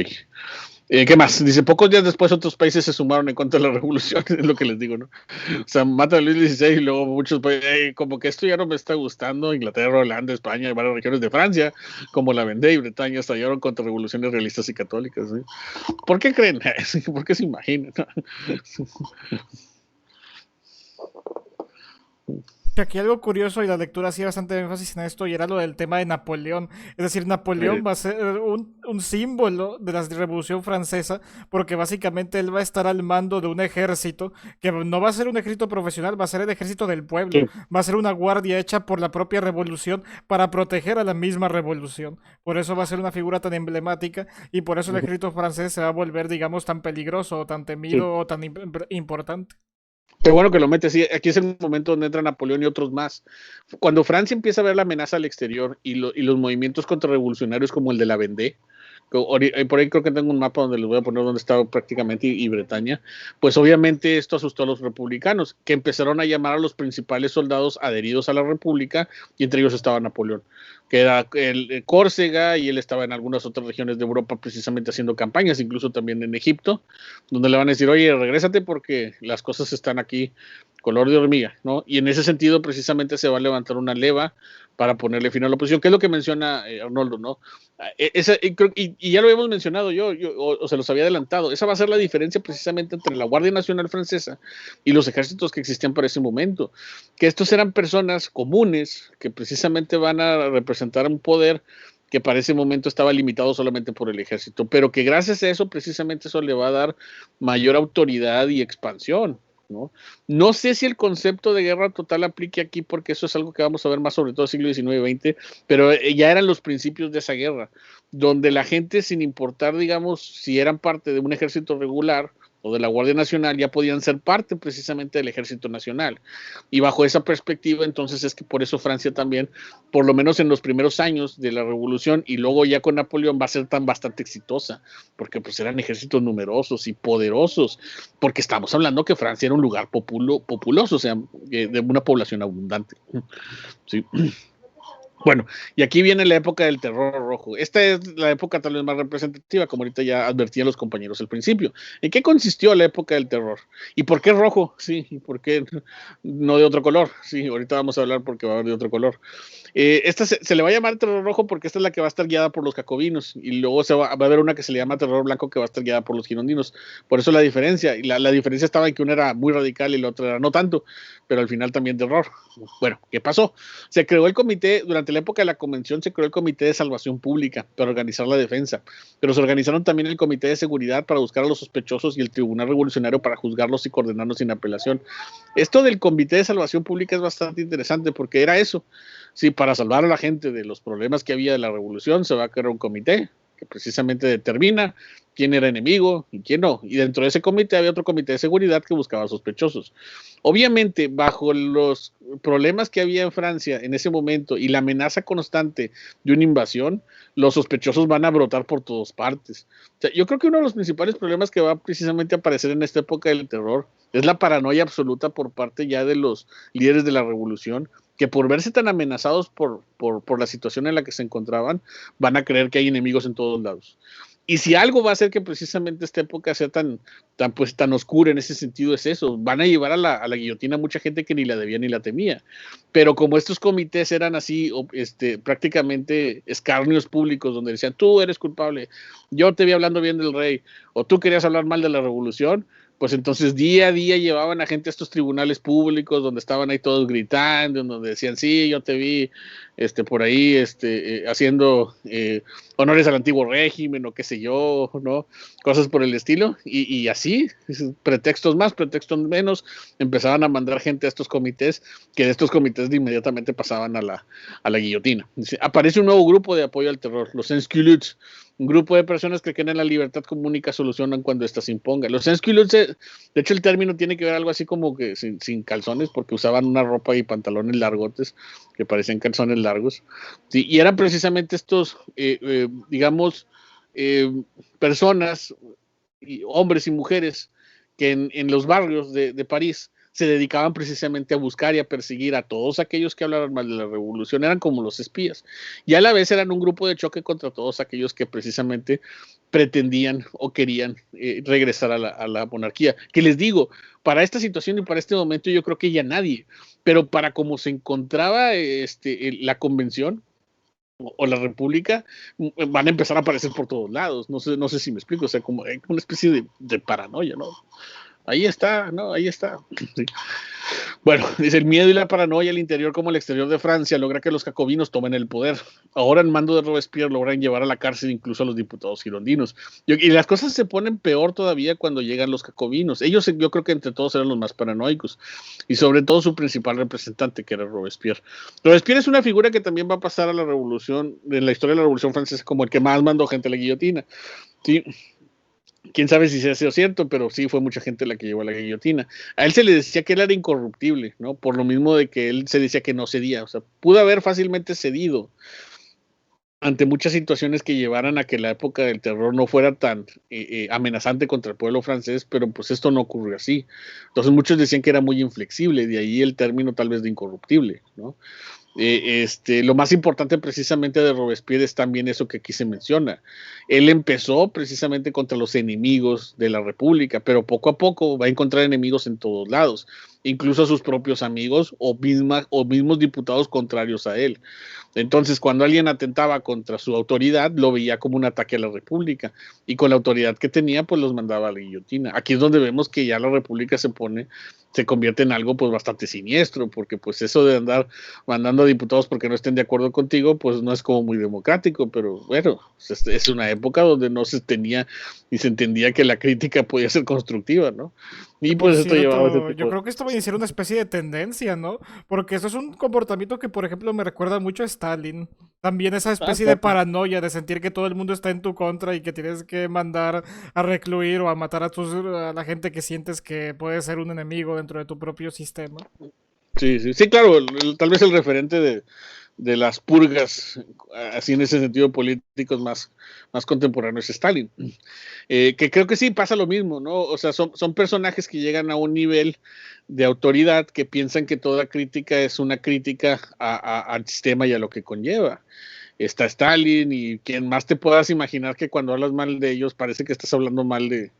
¿Qué más? Dice, pocos días después otros países se sumaron en contra de la revolución, es lo que les digo, ¿no? O sea, matan a Luis XVI y luego muchos países, como que esto ya no me está gustando, Inglaterra, Holanda, España y varias regiones de Francia, como la Vendée y Bretaña, estallaron contra revoluciones realistas y católicas, ¿sí? ¿Por qué creen? ¿Por qué se imaginan? Aquí algo curioso, y la lectura hacía bastante énfasis en esto, y era lo del tema de Napoleón. Es decir, Napoleón va a ser un símbolo de la Revolución Francesa, porque básicamente él va a estar al mando de un ejército, que no va a ser un ejército profesional, va a ser el ejército del pueblo, va a ser una guardia hecha por la propia revolución para proteger a la misma revolución. Por eso va a ser una figura tan emblemática, y por eso el ejército francés se va a volver, digamos, tan peligroso, o tan temido, o tan importante. Qué bueno que lo metes, sí, aquí es el momento donde entra Napoleón y otros más. Cuando Francia empieza a ver la amenaza al exterior y los movimientos contrarrevolucionarios como el de la Vendée, por ahí creo que tengo un mapa donde les voy a poner donde estaba prácticamente y Bretaña, pues obviamente esto asustó a los republicanos, que empezaron a llamar a los principales soldados adheridos a la República, y entre ellos estaba Napoleón, que era el Córcega, y él estaba en algunas otras regiones de Europa precisamente haciendo campañas, incluso también en Egipto, donde le van a decir, oye, regrésate porque las cosas están aquí color de hormiga, ¿no? Y en ese sentido precisamente se va a levantar una leva para ponerle fin a la oposición, que es lo que menciona Arnoldo, ¿no? Y ya lo habíamos mencionado o se los había adelantado, esa va a ser la diferencia precisamente entre la Guardia Nacional Francesa y los ejércitos que existían para ese momento, que estos eran personas comunes que precisamente van a representar un poder que para ese momento estaba limitado solamente por el ejército, pero que gracias a eso precisamente eso le va a dar mayor autoridad y expansión. No sé si el concepto de guerra total aplique aquí, porque eso es algo que vamos a ver más sobre todo siglo XIX y XX, pero ya eran los principios de esa guerra, donde la gente, sin importar, digamos, si eran parte de un ejército regular o de la Guardia Nacional, ya podían ser parte precisamente del Ejército Nacional. Y bajo esa perspectiva, entonces es que por eso Francia también, por lo menos en los primeros años de la Revolución y luego ya con Napoleón, va a ser tan bastante exitosa, porque pues eran ejércitos numerosos y poderosos, porque estamos hablando que Francia era un lugar populoso, o sea, de una población abundante. Sí. Bueno, y aquí viene la época del terror rojo. Esta es la época tal vez más representativa, como ahorita ya advertían los compañeros al principio. ¿En qué consistió la época del terror? ¿Y por qué rojo? Sí, ¿y por qué no de otro color? Sí, ahorita vamos a hablar porque va a haber de otro color. Esta se le va a llamar terror rojo porque esta es la que va a estar guiada por los jacobinos, y luego va a haber una que se le llama terror blanco que va a estar guiada por los girondinos. Por eso la diferencia, y la diferencia estaba en que una era muy radical y la otra era no tanto, pero al final también terror. Bueno, ¿qué pasó? Se creó el comité, durante la época de la convención se creó el Comité de Salvación Pública para organizar la defensa, pero se organizaron también el Comité de Seguridad para buscar a los sospechosos y el Tribunal Revolucionario para juzgarlos y condenarlos sin apelación. Esto del Comité de Salvación Pública es bastante interesante porque era eso. Sí, para salvar a la gente de los problemas que había de la revolución, se va a crear un comité que precisamente determina quién era enemigo y quién no. Y dentro de ese comité había otro comité de seguridad que buscaba sospechosos. Obviamente, bajo los problemas que había en Francia en ese momento y la amenaza constante de una invasión, los sospechosos van a brotar por todas partes. O sea, yo creo que uno de los principales problemas que va precisamente a aparecer en esta época del terror es la paranoia absoluta por parte ya de los líderes de la revolución, que por verse tan amenazados por la situación en la que se encontraban, van a creer que hay enemigos en todos lados. Y si algo va a hacer que precisamente esta época sea tan oscura en ese sentido, es eso. Van a llevar a la guillotina a mucha gente que ni la debía ni la temía. Pero como estos comités eran así, prácticamente escarnios públicos, donde decían, tú eres culpable, yo te vi hablando bien del rey, o tú querías hablar mal de la revolución, pues entonces día a día llevaban a gente a estos tribunales públicos donde estaban ahí todos gritando, donde decían, sí, yo te vi por ahí haciendo honores al antiguo régimen o qué sé yo, ¿no? Cosas por el estilo, y así, pretextos más, pretextos menos, empezaban a mandar gente a estos comités, que de estos comités de inmediatamente pasaban a la guillotina. Aparece un nuevo grupo de apoyo al terror, los Sans-Culottes, Un grupo de personas que creen en la libertad como única solución cuando ésta se imponga. Los sans-culottes, de hecho el término tiene que ver algo así como que sin calzones, porque usaban una ropa y pantalones largotes que parecían calzones largos. Sí, y eran precisamente estos, digamos, personas, hombres y mujeres, que en los barrios de París se dedicaban precisamente a buscar y a perseguir a todos aquellos que hablaran mal de la revolución, eran como los espías, y a la vez eran un grupo de choque contra todos aquellos que precisamente pretendían o querían regresar a la monarquía. Que les digo, para esta situación y para este momento yo creo que ya nadie, pero para cómo se encontraba la convención o la república, van a empezar a aparecer por todos lados, no sé si me explico, o sea, como una especie de paranoia, ¿no? Ahí está, ¿no? Ahí está. Sí. Bueno, dice, el miedo y la paranoia al interior como al exterior de Francia logra que los jacobinos tomen el poder. Ahora, en mando de Robespierre, logran llevar a la cárcel incluso a los diputados girondinos. Y las cosas se ponen peor todavía cuando llegan los jacobinos. Ellos, yo creo que entre todos eran los más paranoicos. Y sobre todo su principal representante, que era Robespierre. Robespierre es una figura que también va a pasar a la revolución, en la historia de la Revolución Francesa, como el que más mandó gente a la guillotina. Sí. Quién sabe si sea cierto, pero sí fue mucha gente la que llevó a la guillotina. A él se le decía que él era incorruptible, ¿no? Por lo mismo de que él se decía que no cedía, o sea, pudo haber fácilmente cedido ante muchas situaciones que llevaran a que la época del terror no fuera tan amenazante contra el pueblo francés, pero pues esto no ocurrió así. Entonces muchos decían que era muy inflexible, de ahí el término tal vez de incorruptible, ¿no? Lo más importante precisamente de Robespierre es también eso que aquí se menciona. Él empezó precisamente contra los enemigos de la República, pero poco a poco va a encontrar enemigos en todos lados, incluso a sus propios amigos o mismos diputados contrarios a él. Entonces, cuando alguien atentaba contra su autoridad, lo veía como un ataque a la República, y con la autoridad que tenía, pues los mandaba a la guillotina. Aquí es donde vemos que ya la República se convierte en algo pues bastante siniestro, porque pues eso de andar mandando a diputados porque no estén de acuerdo contigo, pues no es como muy democrático, pero bueno, es una época donde no se tenía y se entendía que la crítica podía ser constructiva, ¿no? Y Por pues esto llevaba a ese cierto, tipo yo de... creo que esto va a iniciar una especie de tendencia, ¿no? Porque eso es un comportamiento que, por ejemplo, me recuerda mucho a Stalin. También esa Ah, especie de claro. paranoia de sentir que todo el mundo está en tu contra y que tienes que mandar a recluir o a matar a la gente que sientes que puede ser un enemigo dentro de tu propio sistema. Sí, sí, sí, claro, tal vez el referente de las purgas, así en ese sentido políticos más contemporáneos, es Stalin. Que creo que sí pasa lo mismo, ¿no? O sea, son personajes que llegan a un nivel de autoridad que piensan que toda crítica es una crítica al sistema y a lo que conlleva. Está Stalin y quien más te puedas imaginar que cuando hablas mal de ellos parece que estás hablando mal de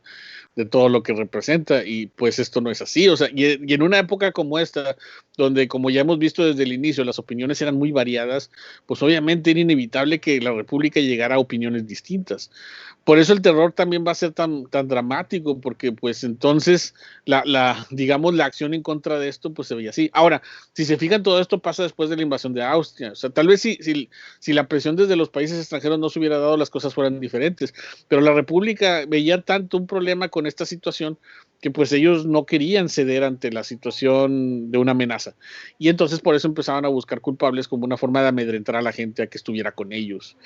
todo lo que representa, y pues esto no es así, o sea, y en una época como esta, donde como ya hemos visto desde el inicio, las opiniones eran muy variadas, pues obviamente era inevitable que la República llegara a opiniones distintas. Por eso el terror también va a ser tan dramático, porque pues entonces digamos, la acción en contra de esto pues se veía así. Ahora, si se fijan, todo esto pasa después de la invasión de Austria, o sea, tal vez si la presión desde los países extranjeros no se hubiera dado, las cosas fueran diferentes, pero la República veía tanto un problema con esta situación que pues ellos no querían ceder ante la situación de una amenaza, y entonces por eso empezaban a buscar culpables como una forma de amedrentar a la gente a que estuviera con ellos,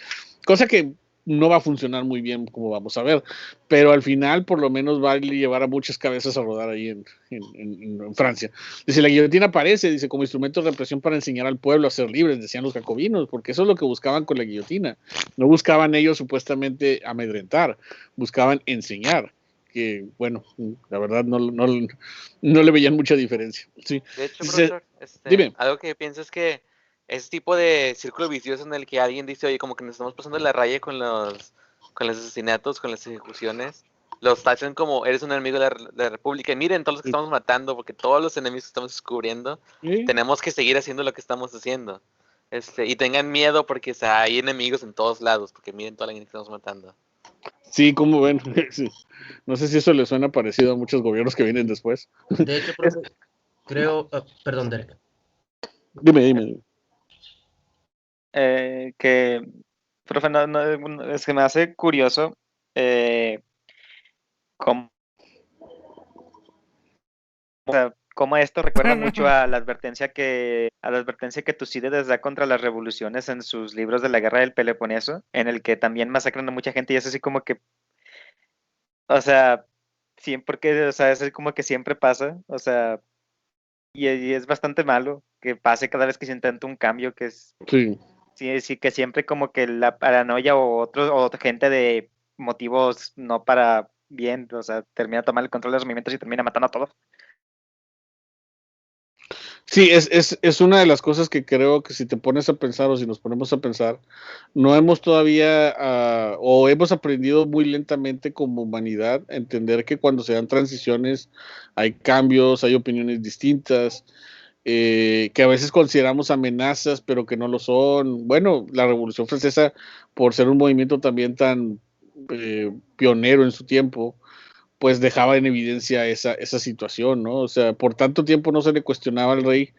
cosa que no va a funcionar muy bien, como vamos a ver, pero al final por lo menos va a llevar a muchas cabezas a rodar ahí en Francia. Dice, la guillotina aparece, dice, como instrumento de represión para enseñar al pueblo a ser libres, decían los jacobinos, porque eso es lo que buscaban con la guillotina. No buscaban ellos supuestamente amedrentar, buscaban enseñar, que bueno, la verdad no le veían mucha diferencia. Sí. De hecho, Dice, profesor, dime. algo que pienso es que ese tipo de círculo vicioso en el que alguien dice, oye, como que nos estamos pasando la raya con los asesinatos, con las ejecuciones, los tachan como, eres un enemigo de la República, y miren todos los que estamos matando, porque todos los enemigos que estamos descubriendo, ¿Sí? tenemos que seguir haciendo lo que estamos haciendo. Y tengan miedo porque hay enemigos en todos lados, porque miren toda la gente que estamos matando. Sí, como ven. Sí. No sé si eso le suena parecido a muchos gobiernos que vienen después. De hecho, profe, creo, perdón, Derek. Dime. Profe, es que me hace curioso cómo, o sea, cómo esto recuerda mucho a la advertencia que Tucídides da contra las revoluciones en sus libros de la Guerra del Peloponeso, en el que también masacran a mucha gente y es así como que, o sea, o sea, es como que siempre pasa, o sea, y es bastante malo que pase cada vez que se intenta un cambio, que es, Sí. sí, que siempre como que la paranoia o gente de motivos no para bien, o sea, termina tomando el control de los movimientos y termina matando a todos. Sí, es una de las cosas que creo que si te pones a pensar o si nos ponemos a pensar, no hemos todavía o hemos aprendido muy lentamente como humanidad a entender que cuando se dan transiciones hay cambios, hay opiniones distintas, que a veces consideramos amenazas, pero que no lo son. Bueno, la Revolución Francesa, por ser un movimiento también tan pionero en su tiempo, pues dejaba en evidencia esa situación, ¿no? O sea, por tanto tiempo no se le cuestionaba al rey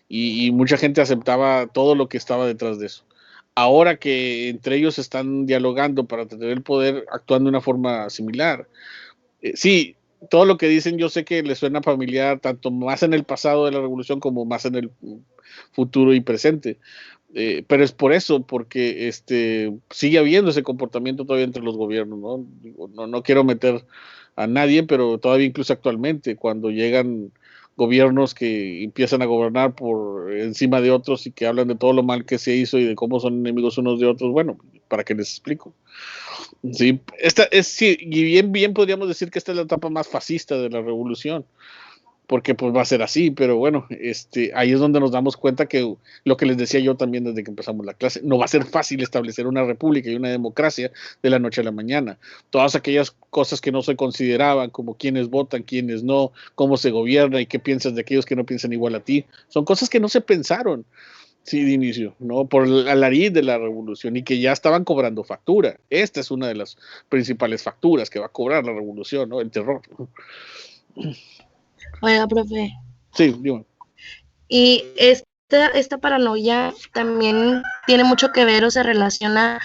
y mucha gente aceptaba todo lo que estaba detrás de eso. Ahora que entre ellos están dialogando para tener el poder, actúan de una forma similar. Sí, todo lo que dicen yo sé que les suena familiar, tanto más en el pasado de la revolución como más en el futuro y presente. Pero es por eso, porque sigue habiendo ese comportamiento todavía entre los gobiernos, ¿no? No quiero meter a nadie, pero todavía incluso actualmente, cuando llegan gobiernos que empiezan a gobernar por encima de otros y que hablan de todo lo mal que se hizo y de cómo son enemigos unos de otros, bueno, ¿para qué les explico? Sí, sí, y bien podríamos decir que esta es la etapa más fascista de la revolución, porque pues va a ser así, pero bueno, ahí es donde nos damos cuenta que lo que les decía yo también desde que empezamos la clase, no va a ser fácil establecer una república y una democracia de la noche a la mañana. Todas aquellas cosas que no se consideraban, como quiénes votan, quiénes no, cómo se gobierna y qué piensas de aquellos que no piensan igual a ti, son cosas que no se pensaron. Sí, de inicio, ¿no? Por el alariz de la revolución y que ya estaban cobrando factura. Esta es una de las principales facturas que va a cobrar la revolución, ¿no? El terror. Oiga, profe. Sí, digo. Y esta paranoia también tiene mucho que ver o se relaciona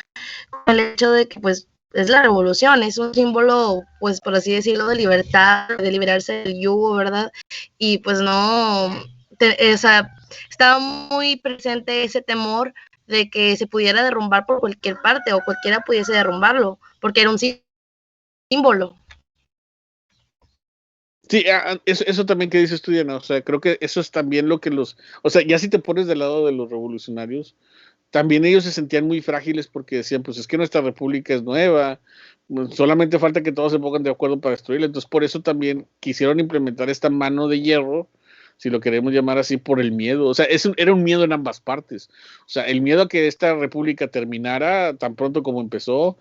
con el hecho de que, pues, es la revolución, es un símbolo, pues, por así decirlo, de libertad, de liberarse del yugo, ¿verdad? Y pues no, o sea, estaba muy presente ese temor de que se pudiera derrumbar por cualquier parte o cualquiera pudiese derrumbarlo, porque era un símbolo. Sí, eso también que dices tú, Diana, o sea, creo que eso es también lo que o sea, ya si te pones del lado de los revolucionarios, también ellos se sentían muy frágiles porque decían, pues es que nuestra república es nueva, solamente falta que todos se pongan de acuerdo para destruirla, entonces por eso también quisieron implementar esta mano de hierro, si lo queremos llamar así, por el miedo, o sea, era un miedo en ambas partes, o sea, el miedo a que esta república terminara tan pronto como empezó,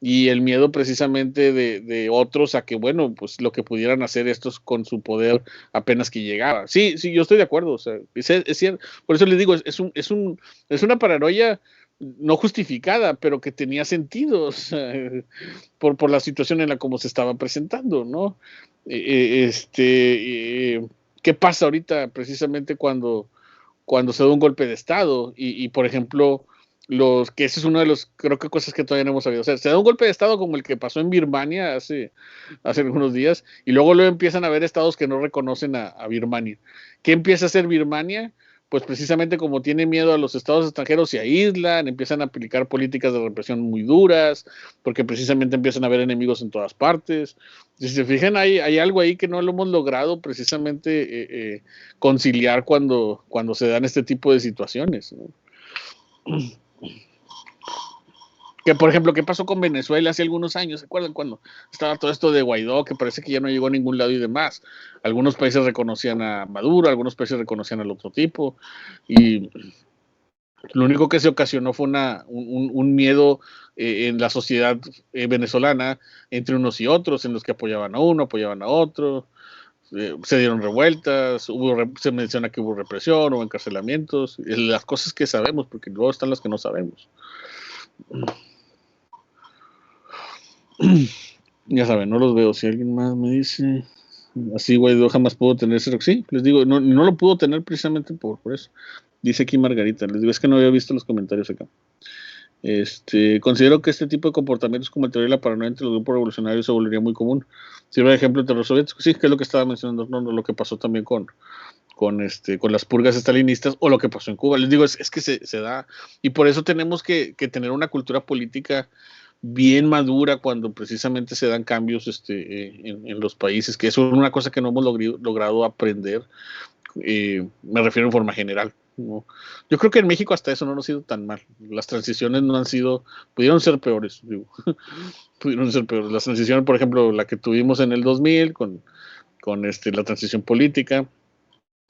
y el miedo precisamente de otros a que, bueno, pues lo que pudieran hacer estos con su poder apenas que llegaba. Sí, yo estoy de acuerdo, o sea, es cierto, por eso les digo, es una paranoia no justificada, pero que tenía sentido, o sea, por la situación en la como se estaba presentando, ¿no? ¿Qué pasa ahorita precisamente cuando se da un golpe de Estado? Y por ejemplo, que ese es uno de los, creo que cosas que todavía no hemos sabido hacer. Se da un golpe de Estado como el que pasó en Birmania hace algunos días, y luego empiezan a haber estados que no reconocen a Birmania. ¿Qué empieza a hacer Birmania? Pues precisamente como tiene miedo a los estados extranjeros, se aíslan, empiezan a aplicar políticas de represión muy duras, porque precisamente empiezan a haber enemigos en todas partes. Si se fijan, hay algo ahí que no lo hemos logrado precisamente conciliar cuando se dan este tipo de situaciones, ¿no? Que por ejemplo, ¿qué pasó con Venezuela hace algunos años? ¿Se acuerdan cuando estaba todo esto de Guaidó, que parece que ya no llegó a ningún lado y demás? Algunos países reconocían a Maduro, algunos países reconocían al otro tipo, y lo único que se ocasionó fue un miedo en la sociedad venezolana entre unos y otros, en los que apoyaban a uno, apoyaban a otro, se dieron revueltas, se menciona que hubo represión, hubo encarcelamientos, las cosas que sabemos, porque luego están las que no sabemos. Ya saben, no los veo. Si alguien más me dice así, Guaidó jamás pudo tener ese. Sí, les digo, no lo pudo tener precisamente por eso. Dice aquí Margarita, les digo, es que no había visto los comentarios acá. Considero que este tipo de comportamientos como el teoría de la paranoia entre los grupos revolucionarios se volvería muy común. Sirve de ejemplo el terror soviético, sí, que es lo que estaba mencionando, no, lo que pasó también con las purgas estalinistas o lo que pasó en Cuba. Les digo, es que se da, y por eso tenemos que tener una cultura política bien madura cuando precisamente se dan cambios en los países, que eso es una cosa que no hemos logrado aprender, me refiero en forma general, ¿no? Yo creo que en México hasta eso no nos ha sido tan mal. Las transiciones no han sido, pudieron ser peores, digo, pudieron ser peores. Las transiciones, por ejemplo, la que tuvimos en el 2000 con la transición política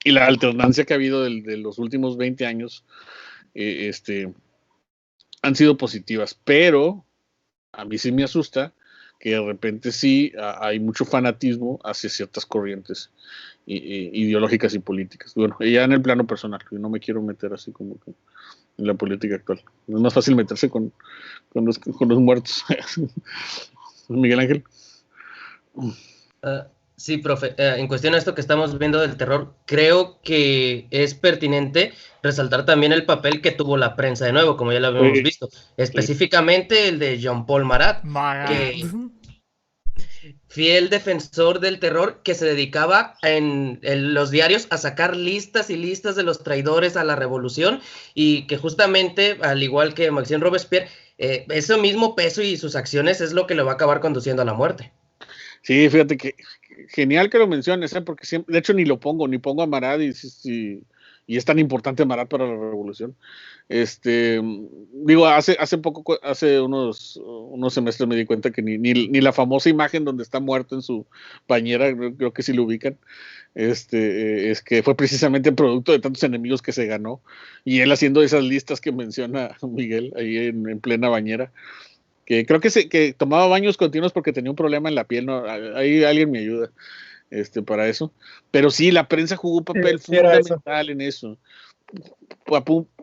y la alternancia que ha habido de los últimos 20 años, han sido positivas, pero a mí sí me asusta que de repente sí hay mucho fanatismo hacia ciertas corrientes ideológicas y políticas. Bueno, ya en el plano personal, yo no me quiero meter así como que en la política actual. Es más fácil meterse con los muertos. Miguel Ángel. Sí, profe. En cuestión a esto que estamos viendo del terror, creo que es pertinente resaltar también el papel que tuvo la prensa de nuevo, como ya lo habíamos visto. Específicamente el de Jean-Paul Marat, que fiel defensor del terror, que se dedicaba en los diarios a sacar listas y listas de los traidores a la revolución, y que justamente, al igual que Maxime Robespierre, ese mismo peso y sus acciones es lo que le va a acabar conduciendo a la muerte. Sí, fíjate que genial que lo menciones, porque siempre, de hecho ni pongo a Marat y es tan importante Marat para la revolución. Digo, hace unos semestres me di cuenta que ni la famosa imagen donde está muerto en su bañera, creo que sí lo ubican, es que fue precisamente producto de tantos enemigos que se ganó, y él haciendo esas listas que menciona Miguel ahí en plena bañera, que creo que tomaba baños continuos porque tenía un problema en la piel, ¿no? Ahí alguien me ayuda para eso. Pero sí, la prensa jugó un papel fundamental en eso.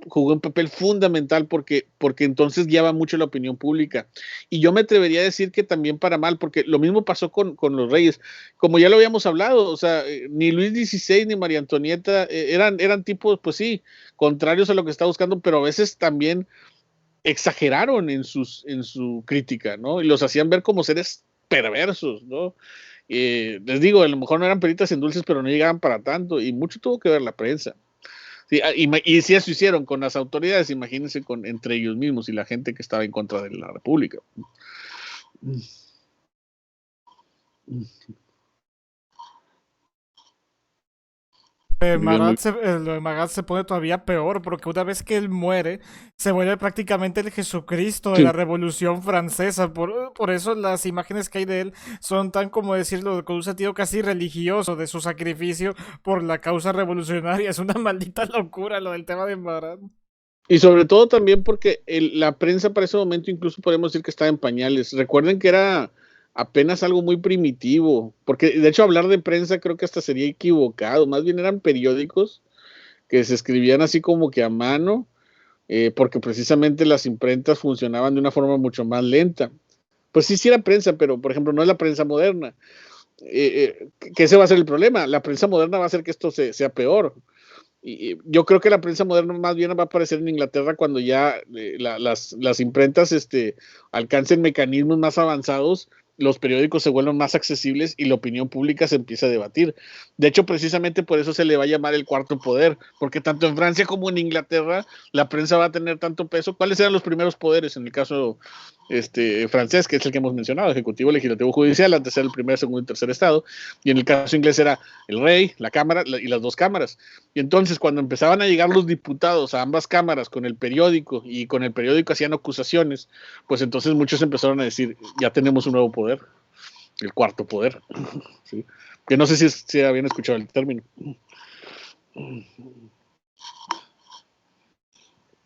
Jugó un papel fundamental porque entonces guiaba mucho la opinión pública. Y yo me atrevería a decir que también para mal, porque lo mismo pasó con los reyes. Como ya lo habíamos hablado, o sea, ni Luis XVI ni María Antonieta eran tipos, pues sí, contrarios a lo que está buscando, pero a veces también exageraron en su crítica, ¿no? Y los hacían ver como seres perversos, ¿no? Les digo, a lo mejor no eran peritas en dulces, pero no llegaban para tanto, y mucho tuvo que ver la prensa. Sí, y si eso hicieron con las autoridades, imagínense entre ellos mismos y la gente que estaba en contra de la República. Lo de Marat se pone todavía peor, porque una vez que él muere, se vuelve prácticamente el Jesucristo de la Revolución Francesa. Por eso las imágenes que hay de él son tan, como decirlo, con un sentido casi religioso de su sacrificio por la causa revolucionaria. Es una maldita locura lo del tema de Marat. Y sobre todo también porque la prensa para ese momento incluso podemos decir que estaba en pañales. Recuerden que era apenas algo muy primitivo, porque de hecho hablar de prensa creo que hasta sería equivocado, más bien eran periódicos que se escribían así como que a mano, porque precisamente las imprentas funcionaban de una forma mucho más lenta. Pues sí era prensa, pero por ejemplo no es la prensa moderna, que ese va a ser el problema. La prensa moderna va a hacer que esto sea peor. Y yo creo que la prensa moderna más bien va a aparecer en Inglaterra cuando ya las imprentas alcancen mecanismos más avanzados, los periódicos se vuelven más accesibles y la opinión pública se empieza a debatir. De hecho, precisamente por eso se le va a llamar el cuarto poder, porque tanto en Francia como en Inglaterra la prensa va a tener tanto peso. ¿Cuáles eran los primeros poderes en el caso francés, que es el que hemos mencionado? Ejecutivo, legislativo, judicial, antes era el primer, segundo y tercer estado, y en el caso inglés era el rey, la cámara y las dos cámaras. Y entonces cuando empezaban a llegar los diputados a ambas cámaras con el periódico, y con el periódico hacían acusaciones, pues entonces muchos empezaron a decir, ya tenemos un nuevo poder, el cuarto poder. ¿Sí? Que no sé si habían escuchado el término.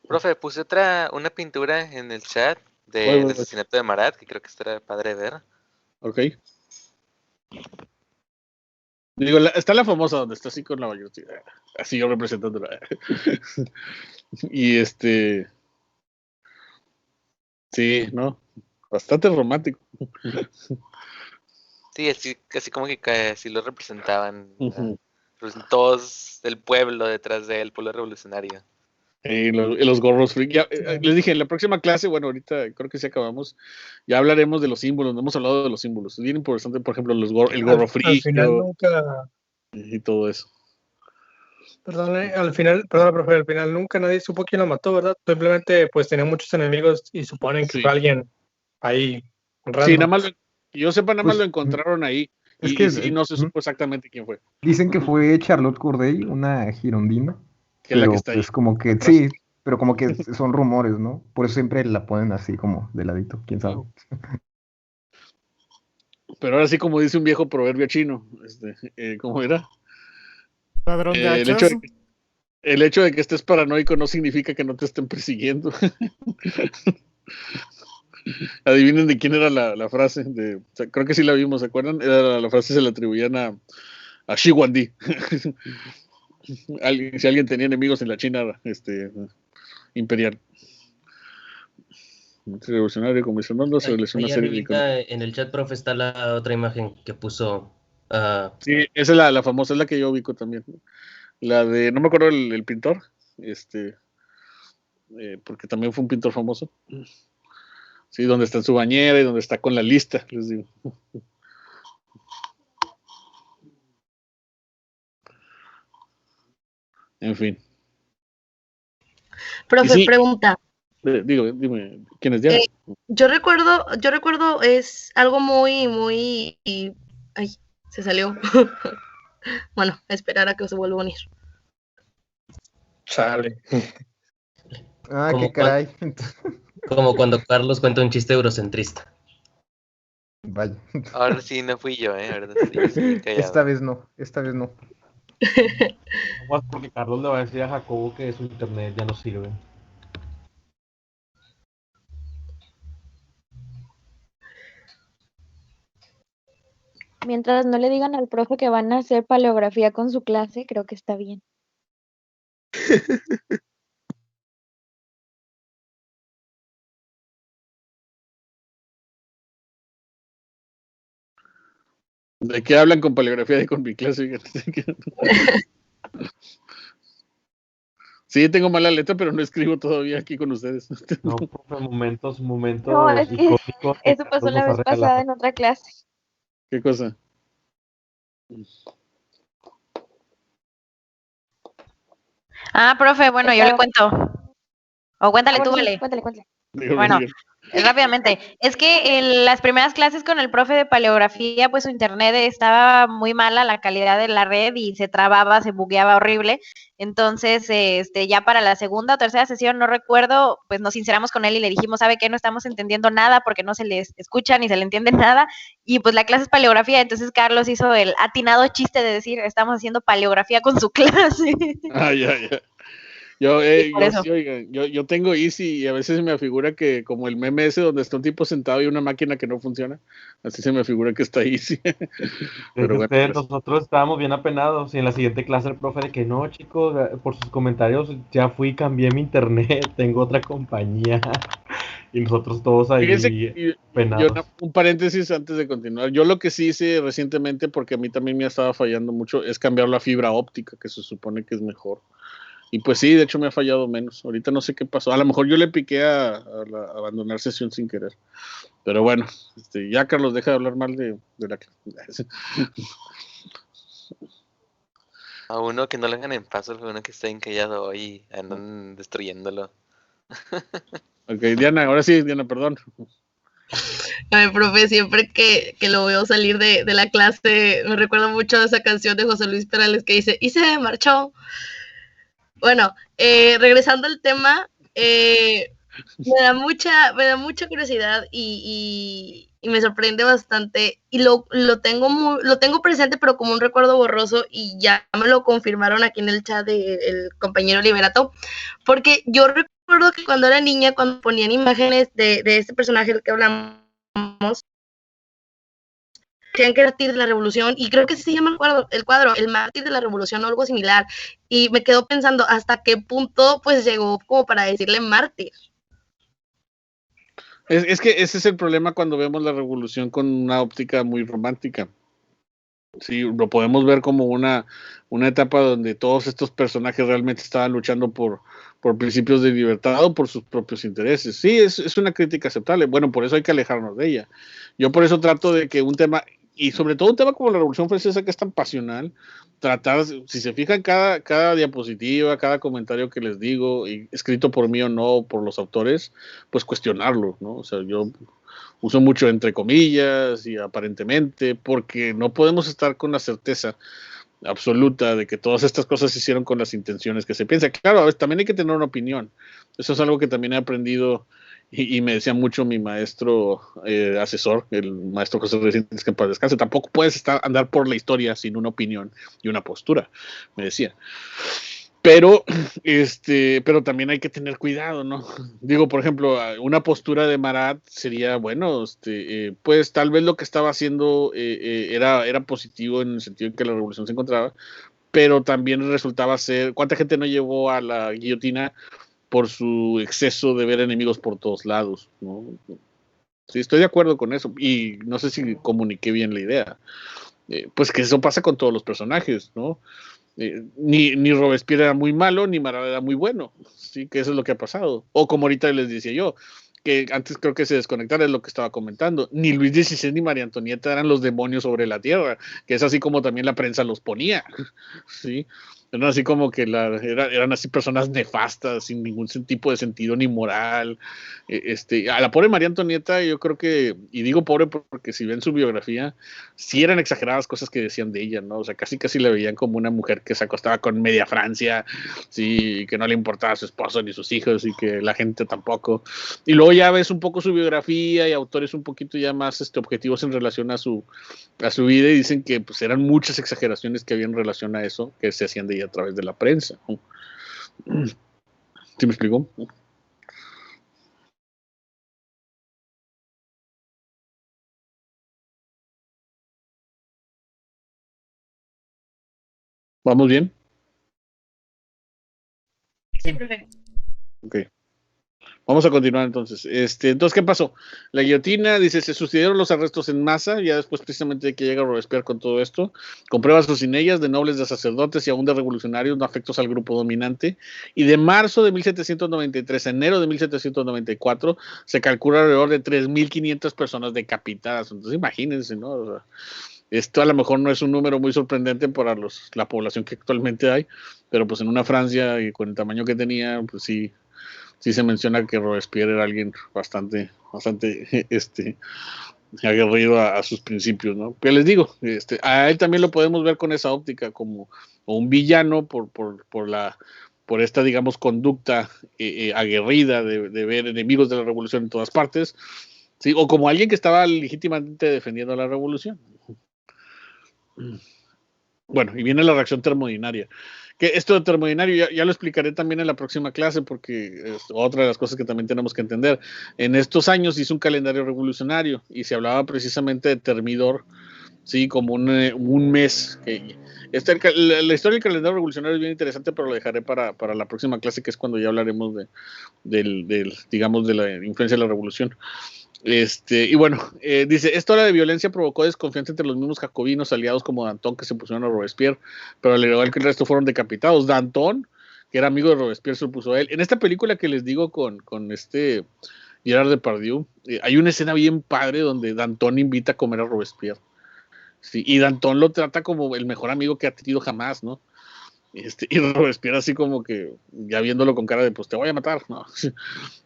Profe, puse una pintura en el chat del asesinato de Marat, que creo que estará padre ver. Ok. Digo, está la famosa donde está así con la mayor, así yo representándola. Y sí, ¿no? Bastante romántico. Sí, así como que así lo representaban. Todos el pueblo detrás del pueblo revolucionario. Los gorros freak. Les dije, en la próxima clase, bueno, ahorita creo que sí acabamos, ya hablaremos de los símbolos, no hemos hablado de los símbolos. Es bien importante, por ejemplo, el gorro Al frigio final nunca, y todo eso. perdón, profe, al final nunca nadie supo quién lo mató, ¿verdad? Simplemente pues tenía muchos enemigos y suponen que Sí. fue alguien ahí Sí, random. nada más, que yo sepa, nada más Pues, lo encontraron ahí. es Y que sí, no se supo exactamente quién fue. dicen que fue Charlotte Corday, una girondina, Que es la que pero está ahí. pues como que atrás. sí, pero como que son rumores, ¿no? Por eso siempre la ponen así como de ladito, quién sabe. Pero ahora sí, como dice un viejo proverbio chino, ¿cómo era? Ladrón de El hecho hachas. el hecho de que estés paranoico no significa que no te estén persiguiendo. Adivinen de quién era la frase. O sea, creo que sí la vimos, ¿se acuerdan? Era la frase se la atribuían a Xi Guangdi. Si alguien tenía enemigos en la China imperial. Revolucionario, comisionando sobre una Ahí serie de arribita en el chat, profe, está la otra imagen que puso. Sí, esa es la famosa, es la que yo ubico también. La de, no me acuerdo el pintor, porque también fue un pintor famoso. Sí, donde está en su bañera y donde está con la lista, les digo. En fin. Profe, sí, pregunta. Dime, ¿quién es Diana? Yo recuerdo, es algo muy, ay, se salió. Bueno, esperar a que se vuelva a unir. Chale. Ah, Como qué caray. Como cuando Carlos cuenta un chiste eurocentrista. Vaya. Ahora sí no fui yo, ahora sí, yo estoy callado. Esta vez no. Aguas porque Carlos le va a decir a Jacobo que su internet ya no sirve. Mientras no le digan al profe que van a hacer paleografía con su clase, creo que está bien. ¿De qué hablan con paleografía y con mi clase? Sí, tengo mala letra, pero no escribo todavía aquí con ustedes. No, profe, momentos No, es que icónicos que eso pasó Carlos la nos ha vez pasada regalado. en otra clase. ¿Qué cosa? Ah, profe, bueno, yo le cuento. O cuéntale tú, Bueno, sí, Vale. cuéntale. Bueno, rápidamente. Es que en las primeras clases con el profe de paleografía, pues su internet estaba muy mala, la calidad de la red y se trababa, se bugueaba horrible. Entonces, ya para la segunda o tercera sesión, no recuerdo, pues nos sinceramos con él y le dijimos, ¿sabe qué? No estamos entendiendo nada porque no se les escucha ni se le entiende nada. Y pues la clase es paleografía, entonces Carlos hizo el atinado chiste de decir, estamos haciendo paleografía con su clase. Ah, ya. Yo tengo Easy y a veces se me figura que como el meme ese donde está un tipo sentado y una máquina que no funciona, así se me figura que está Easy. Pero bueno, pues. Nosotros estábamos bien apenados y en la siguiente clase el profe de que no, chicos, por sus comentarios ya fui y cambié mi internet, tengo otra compañía. Y nosotros todos ahí penados. Un paréntesis antes de continuar. Yo lo que sí hice recientemente, porque a mí también me estaba fallando mucho, es cambiarlo a fibra óptica, que se supone que es mejor. Y pues sí, de hecho me ha fallado menos. Ahorita no sé qué pasó. A lo mejor yo le piqué a abandonar sesión sin querer. Pero bueno, ya Carlos, deja de hablar mal de la clase. A uno que no le hagan en paso, a uno que está encallado hoy y andan destruyéndolo. Ok, Diana, ahora sí, Diana, perdón. Ay, profe, siempre que lo veo salir de la clase, me recuerda mucho a esa canción de José Luis Perales que dice, y se marchó. Bueno, regresando al tema, me da mucha curiosidad y me sorprende bastante y lo tengo presente pero como un recuerdo borroso y ya me lo confirmaron aquí en el chat el compañero Liberato, porque yo recuerdo que cuando era niña, cuando ponían imágenes de este personaje del que hablamos, decían que era mártir de la revolución, y creo que sí se llama el cuadro, el mártir de la revolución o algo similar, y me quedo pensando hasta qué punto pues llegó como para decirle mártir. Es que ese es el problema cuando vemos la revolución con una óptica muy romántica. Sí, lo podemos ver como una etapa donde todos estos personajes realmente estaban luchando por principios de libertad o por sus propios intereses. Sí, es una crítica aceptable. Bueno, por eso hay que alejarnos de ella. Yo por eso trato de que un tema, y sobre todo un tema como la Revolución Francesa, que es tan pasional, tratar, si se fijan cada diapositiva, cada comentario que les digo, y escrito por mí o no, por los autores, pues cuestionarlo, ¿no? O sea, yo uso mucho entre comillas y aparentemente, porque no podemos estar con la certeza absoluta de que todas estas cosas se hicieron con las intenciones que se piensa. Claro, a veces también hay que tener una opinión. Eso es algo que también he aprendido y me decía mucho mi maestro asesor, el maestro José Recientes, que en paz descanse. Tampoco puedes andar por la historia sin una opinión y una postura, me decía. Pero también hay que tener cuidado, ¿no? Digo, por ejemplo, una postura de Marat sería, bueno, pues tal vez lo que estaba haciendo era positivo en el sentido en que la revolución se encontraba, pero también resultaba ser, ¿cuánta gente no llevó a la guillotina por su exceso de ver enemigos por todos lados, ¿no? Sí, estoy de acuerdo con eso, y no sé si comuniqué bien la idea. Pues que eso pasa con todos los personajes, ¿no? Ni Robespierre era muy malo, ni Marat era muy bueno, sí, que eso es lo que ha pasado. O como ahorita les decía yo, que antes creo que se desconectara, es lo que estaba comentando. Ni Luis XVI ni María Antonieta eran los demonios sobre la tierra, que es así como también la prensa los ponía, sí. Eran así como que eran así personas nefastas, sin ningún tipo de sentido ni moral. A la pobre María Antonieta, yo creo que, y digo pobre porque si ven su biografía, sí eran exageradas cosas que decían de ella, ¿no? O sea, casi la veían como una mujer que se acostaba con media Francia, sí, que no le importaba a su esposo ni sus hijos y que la gente tampoco. Y luego ya ves un poco su biografía y autores un poquito ya más objetivos en relación a su vida y dicen que pues eran muchas exageraciones que había en relación a eso que se hacían de ella a través de la prensa. ¿Sí me explico? ¿Vamos bien? Sí, profe. Ok. Vamos a continuar entonces. Entonces, ¿qué pasó? La guillotina, dice, se sucedieron los arrestos en masa, ya después precisamente de que llega Robespierre con todo esto, con pruebas o sin ellas, de nobles, de sacerdotes y aún de revolucionarios no afectos al grupo dominante. Y de marzo de 1793 a enero de 1794 se calcula alrededor de 3.500 personas decapitadas. Entonces, imagínense, ¿no? O sea, esto a lo mejor no es un número muy sorprendente para la población que actualmente hay, pero pues en una Francia y con el tamaño que tenía, pues sí se menciona que Robespierre era alguien bastante aguerrido a sus principios, ¿no? Pero les digo, a él también lo podemos ver con esa óptica como un villano por esta, digamos, conducta aguerrida de ver enemigos de la revolución en todas partes, ¿sí? O como alguien que estaba legítimamente defendiendo la revolución. Bueno, y viene la reacción termodinária. Que esto de termodinário ya lo explicaré también en la próxima clase porque es otra de las cosas que también tenemos que entender. En estos años hizo un calendario revolucionario y se hablaba precisamente de Termidor, sí, como un mes. La historia del calendario revolucionario es bien interesante, pero lo dejaré para la próxima clase, que es cuando ya hablaremos digamos, de la influencia de la revolución. Y bueno, dice, esta ola de violencia provocó desconfianza entre los mismos jacobinos aliados como Danton que se pusieron a Robespierre, pero al igual que el resto fueron decapitados. Danton, que era amigo de Robespierre, se opuso a él. En esta película que les digo con Gerard Depardieu, hay una escena bien padre donde Danton invita a comer a Robespierre. Sí, y Danton lo trata como el mejor amigo que ha tenido jamás, ¿no? Y Robespierre así como que ya viéndolo con cara de pues te voy a matar, ¿no?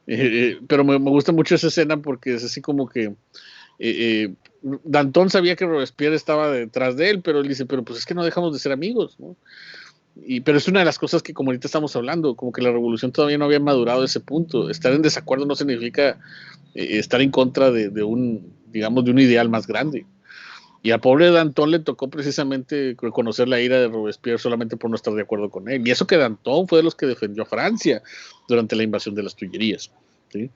Pero me gusta mucho esa escena porque es así como que Danton sabía que Robespierre estaba detrás de él, pero él dice, pero pues es que no dejamos de ser amigos, ¿no? Pero es una de las cosas que como ahorita estamos hablando, como que la revolución todavía no había madurado a ese punto. Estar en desacuerdo no significa estar en contra de un ideal más grande. Y a pobre Danton le tocó precisamente reconocer la ira de Robespierre solamente por no estar de acuerdo con él. Y eso que Danton fue de los que defendió a Francia durante la invasión de las Tullerías. ¿Sí?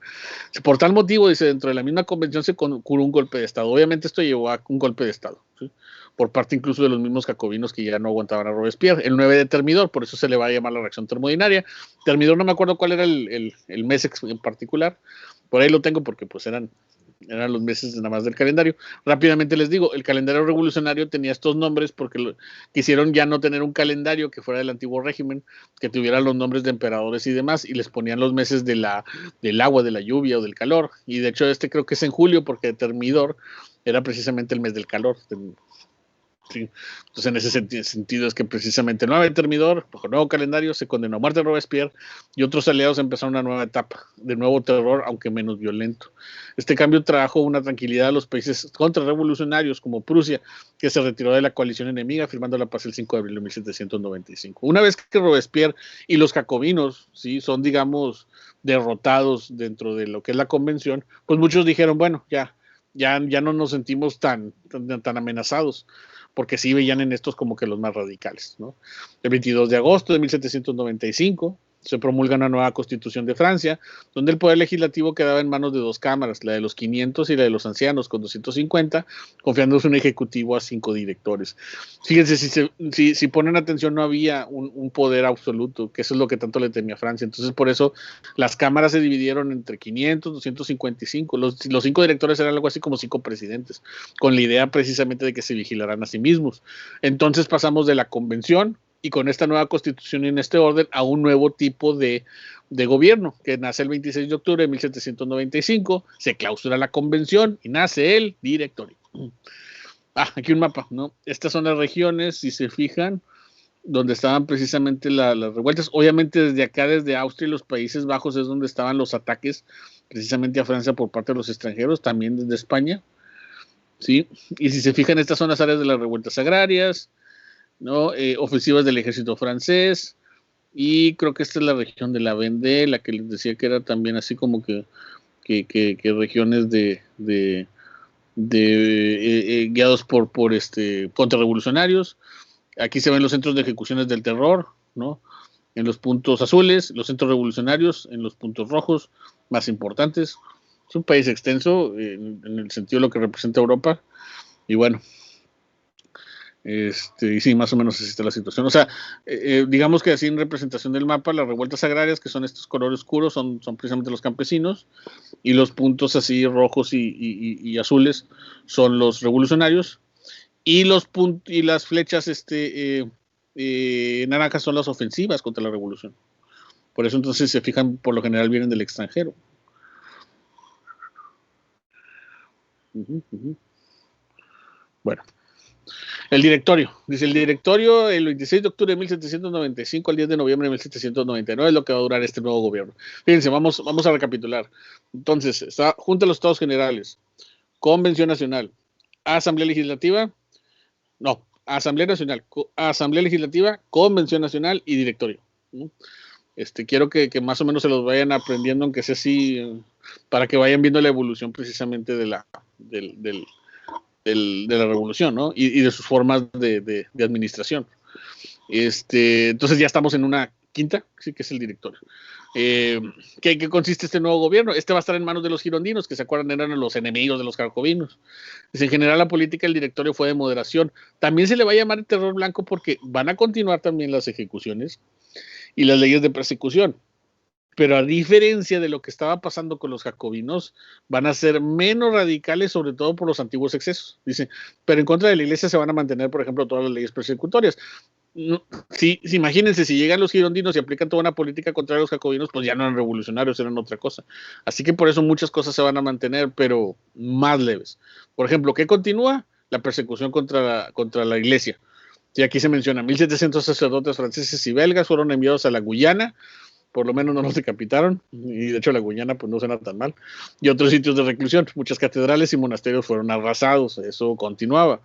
Por tal motivo, dice, dentro de la misma convención se concurrió un golpe de Estado. Obviamente esto llevó a un golpe de Estado, ¿sí? Por parte incluso de los mismos jacobinos que ya no aguantaban a Robespierre. El 9 de Termidor, por eso se le va a llamar la reacción termodinária. Termidor no me acuerdo cuál era el mes en particular. Por ahí lo tengo porque pues eran eran los meses nada más del calendario. Rápidamente les digo, el calendario revolucionario tenía estos nombres porque quisieron ya no tener un calendario que fuera del antiguo régimen, que tuviera los nombres de emperadores y demás, y les ponían los meses del agua, de la lluvia o del calor. Y de hecho creo que es en julio, porque Termidor era precisamente el mes del calor. Sí. Entonces, en ese sentido es que precisamente el 9 de Termidor, bajo el nuevo calendario, se condenó a muerte a Robespierre y otros aliados empezaron una nueva etapa de nuevo terror, aunque menos violento. Este cambio trajo una tranquilidad a los países contrarrevolucionarios como Prusia, que se retiró de la coalición enemiga, firmando la paz el 5 de abril de 1795. Una vez que Robespierre y los jacobinos, ¿sí?, son, digamos, derrotados dentro de lo que es la convención, pues muchos dijeron, bueno, ya no nos sentimos tan amenazados, porque sí veían en estos como que los más radicales, ¿no? El 22 de agosto de 1795 se promulga una nueva constitución de Francia, donde el poder legislativo quedaba en manos de dos cámaras, la de los 500 y la de los ancianos con 250, confiándose un ejecutivo a 5 directores. Fíjense, si ponen atención, no había un poder absoluto, que eso es lo que tanto le temía a Francia. Entonces, por eso las cámaras se dividieron entre 500, 255. Los 5 directores eran algo así como 5 presidentes, con la idea precisamente de que se vigilaran a sí mismos. Entonces pasamos de la convención, y con esta nueva constitución y en este orden, a un nuevo tipo de gobierno, que nace el 26 de octubre de 1795, se clausura la convención y nace el directorio. Aquí un mapa, ¿no? Estas son las regiones, si se fijan, donde estaban precisamente las revueltas. Obviamente desde acá, desde Austria y los Países Bajos, es donde estaban los ataques precisamente a Francia por parte de los extranjeros, también desde España, ¿sí? Y si se fijan, estas son las áreas de las revueltas agrarias, ¿no? Ofensivas del ejército francés, y creo que esta es la región de la Vendée, la que les decía que era también así como que regiones guiados por contrarrevolucionarios. Aquí se ven los centros de ejecuciones del terror, ¿no? En los puntos azules, los centros revolucionarios en los puntos rojos más importantes. Es un país extenso en el sentido de lo que representa Europa, y bueno, y sí, más o menos así está la situación. O sea, digamos que así en representación del mapa, las revueltas agrarias, que son estos colores oscuros, son precisamente los campesinos, y los puntos así rojos y azules son los revolucionarios, y las flechas naranjas son las ofensivas contra la revolución. Por eso entonces se fijan, por lo general vienen del extranjero. Bueno. El directorio, dice el directorio, el 26 de octubre de 1795 al 10 de noviembre de 1799 es lo que va a durar este nuevo gobierno. Fíjense, vamos a recapitular. Entonces, está Junta de los Estados Generales, Convención Nacional, Asamblea Legislativa, Asamblea Legislativa, Convención Nacional y directorio. Quiero que más o menos se los vayan aprendiendo, aunque sea así, para que vayan viendo la evolución precisamente de la revolución, ¿no? Y de sus formas de administración. Entonces ya estamos en una quinta, sí, que es el directorio. ¿Qué consiste este nuevo gobierno? Va a estar en manos de los girondinos, que se acuerdan eran los enemigos de los jacobinos. En general la política del directorio fue de moderación. También se le va a llamar el terror blanco porque van a continuar también las ejecuciones y las leyes de persecución. Pero a diferencia de lo que estaba pasando con los jacobinos, van a ser menos radicales, sobre todo por los antiguos excesos. Dice, pero en contra de la iglesia se van a mantener, por ejemplo, todas las leyes persecutorias. Imagínense, si llegan los girondinos y aplican toda una política contra los jacobinos, pues ya no eran revolucionarios, eran otra cosa. Así que por eso muchas cosas se van a mantener, pero más leves. Por ejemplo, ¿qué continúa? La persecución contra la iglesia. Y aquí se menciona, 1.700 sacerdotes franceses y belgas fueron enviados a la Guyana. Por lo menos no nos decapitaron, y de hecho la Guyana pues no suena tan mal, y otros sitios de reclusión. Muchas catedrales y monasterios fueron arrasados, eso continuaba.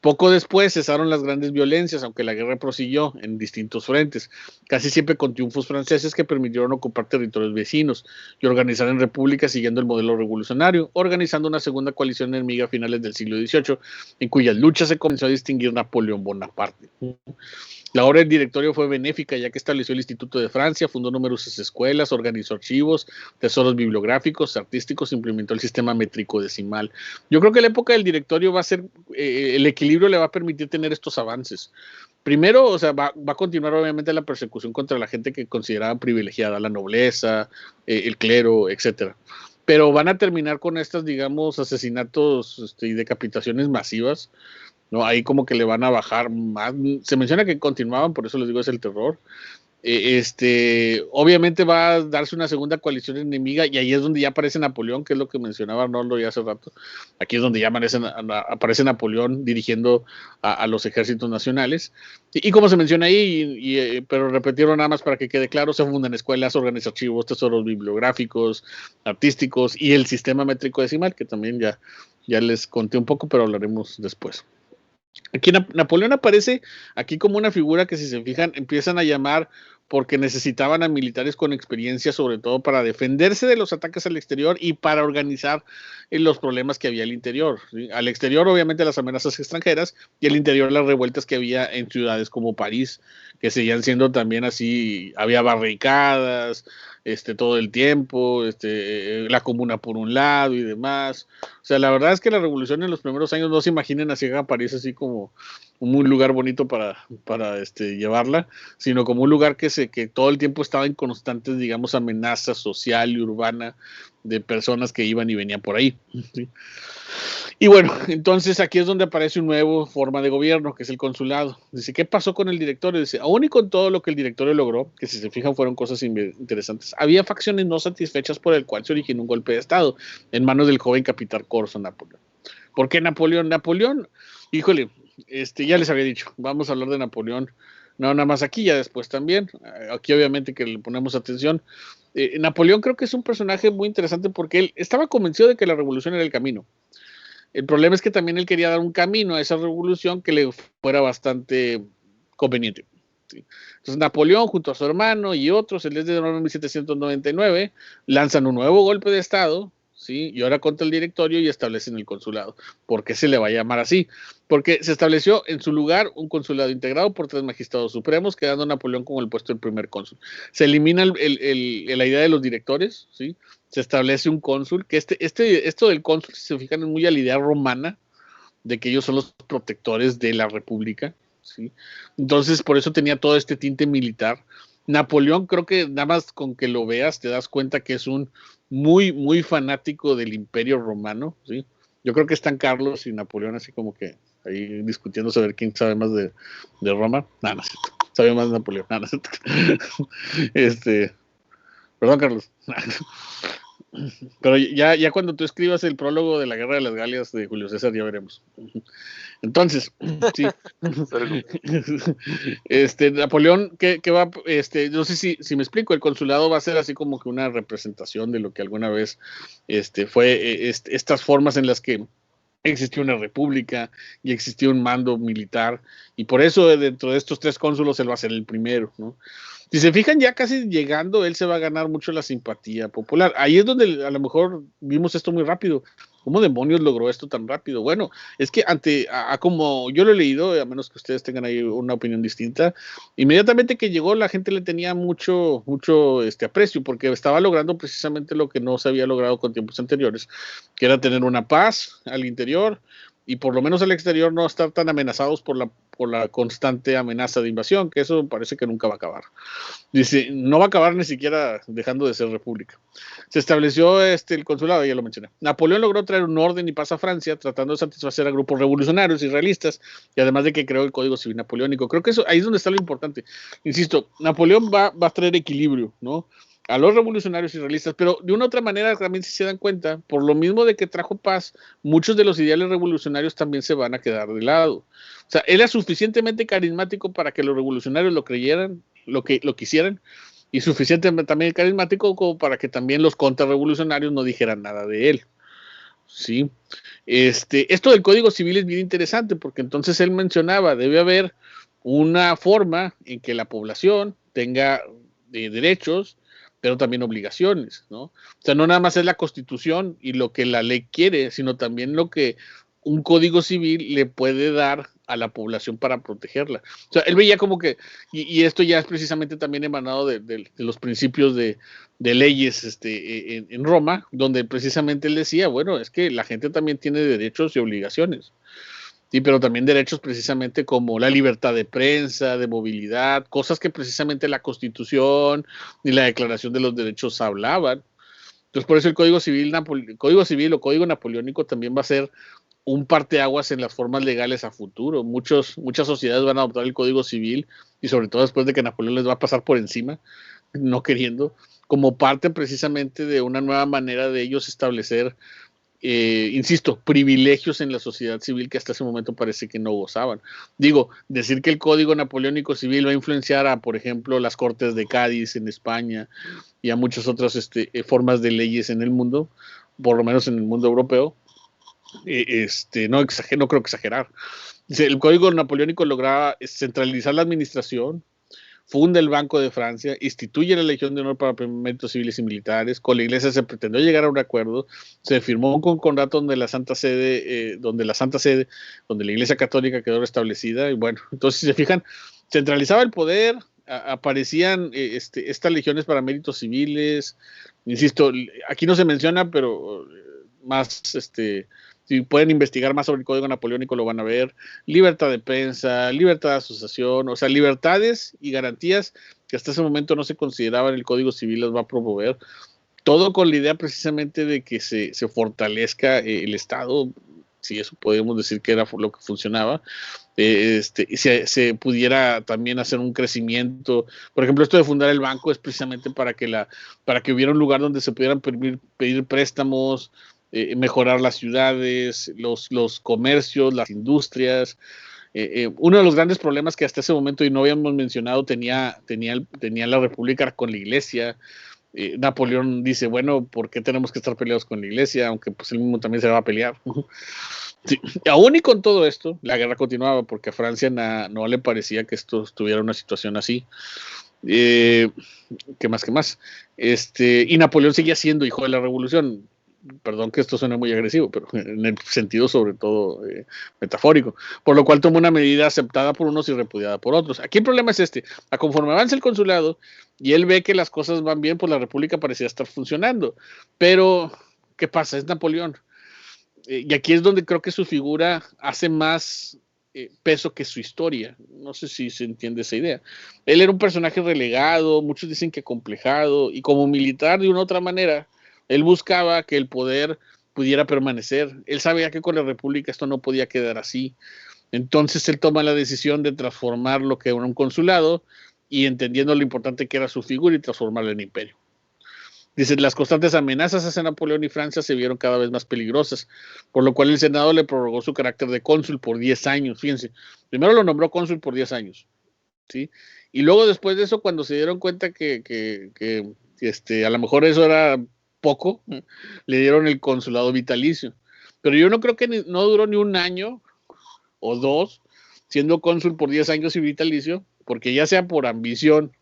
Poco después cesaron las grandes violencias, aunque la guerra prosiguió en distintos frentes, casi siempre con triunfos franceses que permitieron ocupar territorios vecinos y organizar en repúblicas siguiendo el modelo revolucionario, organizando una segunda coalición enemiga a finales del siglo XVIII, en cuyas luchas se comenzó a distinguir Napoleón Bonaparte. La obra del directorio fue benéfica, ya que estableció el Instituto de Francia, fundó numerosas escuelas, organizó archivos, tesoros bibliográficos, artísticos, implementó el sistema métrico decimal. Yo creo que la época del directorio va a ser, el equilibrio le va a permitir tener estos avances. Primero, o sea, va a continuar obviamente la persecución contra la gente que consideraban privilegiada, la nobleza, el clero, etcétera. pero van a terminar con estas, digamos, asesinatos y decapitaciones masivas, ¿no? Ahí como que le van a bajar más. Se menciona que continuaban, por eso les digo, es el terror. Obviamente va a darse una segunda coalición enemiga y ahí es donde ya aparece Napoleón, que es lo que mencionaba Arnoldo ya hace rato. Aquí es donde ya aparece Napoleón dirigiendo a los ejércitos nacionales y como se menciona ahí, pero repetirlo nada más para que quede claro, se fundan escuelas, órganos, archivos, tesoros bibliográficos, artísticos y el sistema métrico decimal, que también ya les conté un poco, pero hablaremos después. Aquí Napoleón aparece aquí como una figura que, si se fijan, empiezan a llamar porque necesitaban a militares con experiencia, sobre todo para defenderse de los ataques al exterior y para organizar los problemas que había al interior, ¿sí? Al exterior, obviamente, las amenazas extranjeras, y al interior las revueltas que había en ciudades como París, que seguían siendo también así, había barricadas todo el tiempo, la comuna por un lado y demás. O sea, la verdad es que la revolución en los primeros años, no se imaginen así a París así como un lugar bonito para llevarla, sino como un lugar que todo el tiempo estaba en constantes, digamos, amenazas social y urbana de personas que iban y venían por ahí, ¿sí? Y bueno, entonces aquí es donde aparece una nueva forma de gobierno, que es el consulado. Dice, ¿qué pasó con el directorio? Dice, aún y con todo lo que el directorio logró, que si se fijan fueron cosas interesantes, había facciones no satisfechas por el cual se originó un golpe de estado en manos del joven capitán corso Napoleón. ¿Por qué Napoleón? Napoleón, híjole, ya les había dicho, vamos a hablar de Napoleón, no nada más aquí, ya después también, aquí obviamente que le ponemos atención. Napoleón creo que es un personaje muy interesante porque él estaba convencido de que la revolución era el camino. El problema es que también él quería dar un camino a esa revolución que le fuera bastante conveniente, ¿sí? Entonces Napoleón, junto a su hermano y otros, el 10 de noviembre de 1799, lanzan un nuevo golpe de estado, ¿sí? Y ahora contra el directorio y establecen el consulado. ¿Por qué se le va a llamar así? Porque se estableció en su lugar un consulado integrado por 3 magistrados supremos, quedando Napoleón como el puesto del primer cónsul. Se elimina la idea de los directores, ¿sí? Se establece un cónsul, que esto del cónsul, si se fijan, es muy a la idea romana, de que ellos son los protectores de la república, ¿sí? Entonces, por eso tenía todo este tinte militar. Napoleón, creo que nada más con que lo veas, te das cuenta que es un muy, muy fanático del Imperio Romano, ¿sí? Yo creo que están Carlos y Napoleón así como que ahí discutiendo sobre quién sabe más de Roma. Nada, no es cierto. Sabe más de Napoleón. Nada, no es cierto. Perdón, Carlos. Pero ya cuando tú escribas el prólogo de la Guerra de las Galias de Julio César, ya veremos. Entonces, sí. Napoleón, ¿qué va? No sé si me explico, el consulado va a ser así como que una representación de lo que alguna vez fue estas formas en las que existió una república y existió un mando militar, y por eso dentro de estos 3 cónsulos él va a ser el primero, ¿no? Si se fijan, ya casi llegando, él se va a ganar mucho la simpatía popular. Ahí es donde a lo mejor vimos esto muy rápido. ¿Cómo demonios logró esto tan rápido? Bueno, es que como yo lo he leído, a menos que ustedes tengan ahí una opinión distinta, inmediatamente que llegó la gente le tenía mucho aprecio, porque estaba logrando precisamente lo que no se había logrado con tiempos anteriores, que era tener una paz al interior y por lo menos al exterior no estar tan amenazados por la constante amenaza de invasión, que eso parece que nunca va a acabar. Dice, no va a acabar ni siquiera dejando de ser república. Se estableció el consulado, ya lo mencioné. Napoleón logró traer un orden y paz a Francia, tratando de satisfacer a grupos revolucionarios y realistas, y además de que creó el Código Civil Napoleónico. Creo que ahí es donde está lo importante. Insisto, Napoleón va a traer equilibrio, ¿no?, a los revolucionarios y realistas, pero de una u otra manera también, si se dan cuenta, por lo mismo de que trajo paz, muchos de los ideales revolucionarios también se van a quedar de lado. O sea, él era suficientemente carismático para que los revolucionarios lo creyeran, lo quisieran, y suficientemente también carismático como para que también los contrarrevolucionarios no dijeran nada de él, ¿sí? Esto del Código Civil es bien interesante, porque entonces él mencionaba, debe haber una forma en que la población tenga derechos, pero también obligaciones, ¿no? O sea, no nada más es la Constitución y lo que la ley quiere, sino también lo que un código civil le puede dar a la población para protegerla. O sea, él veía como que, y esto ya es precisamente también emanado de los principios de leyes en Roma, donde precisamente él decía, bueno, es que la gente también tiene derechos y obligaciones. Sí, pero también derechos precisamente como la libertad de prensa, de movilidad, cosas que precisamente la Constitución y la Declaración de los Derechos hablaban. Entonces, por eso el Código Civil o Código Napoleónico también va a ser un parteaguas en las formas legales a futuro. Muchas sociedades van a adoptar el Código Civil, y sobre todo después de que Napoleón les va a pasar por encima, no queriendo, como parte precisamente de una nueva manera de ellos establecer, insisto, privilegios en la sociedad civil que hasta ese momento parece que no gozaban. Digo, decir que el Código Napoleónico Civil va a influenciar a, por ejemplo, las Cortes de Cádiz en España y a muchas otras formas de leyes en el mundo, por lo menos en el mundo europeo, no creo que exagerar. El Código Napoleónico lograba centralizar la administración, funda el Banco de Francia, instituye la Legión de Honor para méritos civiles y militares. Con la Iglesia se pretendió llegar a un acuerdo, se firmó un concordato donde la Iglesia Católica quedó restablecida, y bueno, entonces si se fijan, centralizaba el poder, aparecían estas legiones para méritos civiles. Insisto, aquí no se menciona, pero más si pueden investigar más sobre el Código Napoleónico lo van a ver. Libertad de prensa, libertad de asociación, o sea, libertades y garantías que hasta ese momento no se consideraban, el Código Civil las va a promover. Todo con la idea precisamente de que se fortalezca el Estado, si eso podemos decir que era lo que funcionaba, y se pudiera también hacer un crecimiento. Por ejemplo, esto de fundar el banco es precisamente para que hubiera un lugar donde se pudieran pedir préstamos, mejorar las ciudades, los comercios, las industrias. Uno de los grandes problemas que hasta ese momento, y no habíamos mencionado, tenía la República con la Iglesia. Napoleón dice, bueno, ¿por qué tenemos que estar peleados con la Iglesia? Aunque pues él mismo también se va a pelear. Sí. Aún y con todo esto, la guerra continuaba porque a Francia no le parecía que esto estuviera una situación así. ¿Qué más? Y Napoleón seguía siendo hijo de la revolución. Perdón que esto suene muy agresivo, pero en el sentido sobre todo metafórico, por lo cual tomó una medida aceptada por unos y repudiada por otros. Aquí el problema es a conforme avanza el consulado y él ve que las cosas van bien, pues la república parecía estar funcionando, pero ¿qué pasa? Es Napoleón, y aquí es donde creo que su figura hace más peso que su historia. No sé si se entiende esa idea. Él era un personaje relegado, muchos dicen que acomplejado, y como militar de una u otra manera él buscaba que el poder pudiera permanecer. Él sabía que con la República esto no podía quedar así. Entonces él toma la decisión de transformar lo que era un consulado, y entendiendo lo importante que era su figura, y transformarlo en imperio. Dice, las constantes amenazas hacia Napoleón y Francia se vieron cada vez más peligrosas, por lo cual el Senado le prorrogó su carácter de cónsul por 10 años. Fíjense, primero lo nombró cónsul por 10 años, ¿sí? Y luego después de eso, cuando se dieron cuenta que a lo mejor eso era poco, le dieron el consulado vitalicio. Pero yo no creo que no duró ni un año o dos siendo cónsul por 10 años y vitalicio, porque ya sea por ambición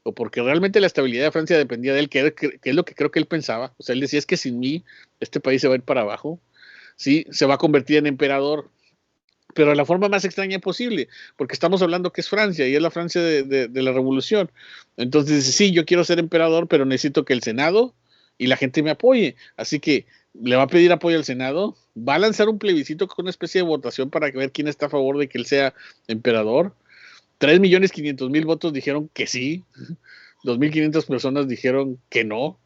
o porque realmente la estabilidad de Francia dependía de él, que es lo que creo que él pensaba. O sea, él decía, es que sin mí este país se va a ir para abajo, ¿sí? Se va a convertir en emperador, pero de la forma más extraña posible, porque estamos hablando que es Francia, y es la Francia de la Revolución. Entonces dice, sí, yo quiero ser emperador, pero necesito que el Senado y la gente me apoye. Así que le va a pedir apoyo al Senado, va a lanzar un plebiscito con una especie de votación para ver quién está a favor de que él sea emperador. 3.500.000 votos dijeron que sí, 2.500 personas dijeron que no,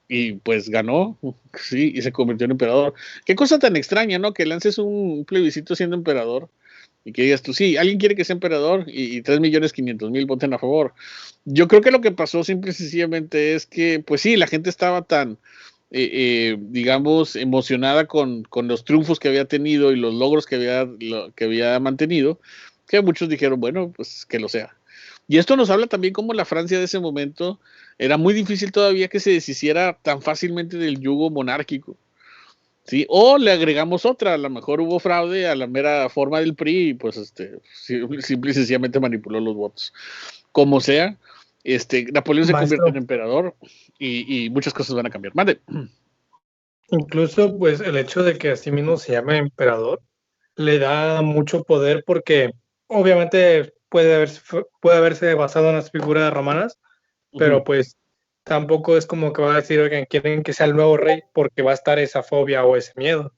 y pues ganó, sí, y se convirtió en emperador. Qué cosa tan extraña, ¿no? Que lances un plebiscito siendo emperador y que digas tú, sí, alguien quiere que sea emperador, y 3.500.000 voten a favor. Yo creo que lo que pasó simple y sencillamente es que, pues sí, la gente estaba tan, digamos, emocionada con los triunfos que había tenido y los logros que había mantenido, que muchos dijeron, bueno, pues que lo sea. Y esto nos habla también cómo la Francia de ese momento era muy difícil todavía que se deshiciera tan fácilmente del yugo monárquico. ¿Sí? O le agregamos otra, a lo mejor hubo fraude a la mera forma del PRI, y pues simple y sencillamente manipuló los votos. Como sea, Napoleón se convierte en emperador, y muchas cosas van a cambiar. Mande. Incluso, pues, el hecho de que así mismo se llame emperador le da mucho poder, porque obviamente puede haberse basado en las figuras romanas, pero pues tampoco es como que va a decir, oigan, quieren que sea el nuevo rey porque va a estar esa fobia o ese miedo.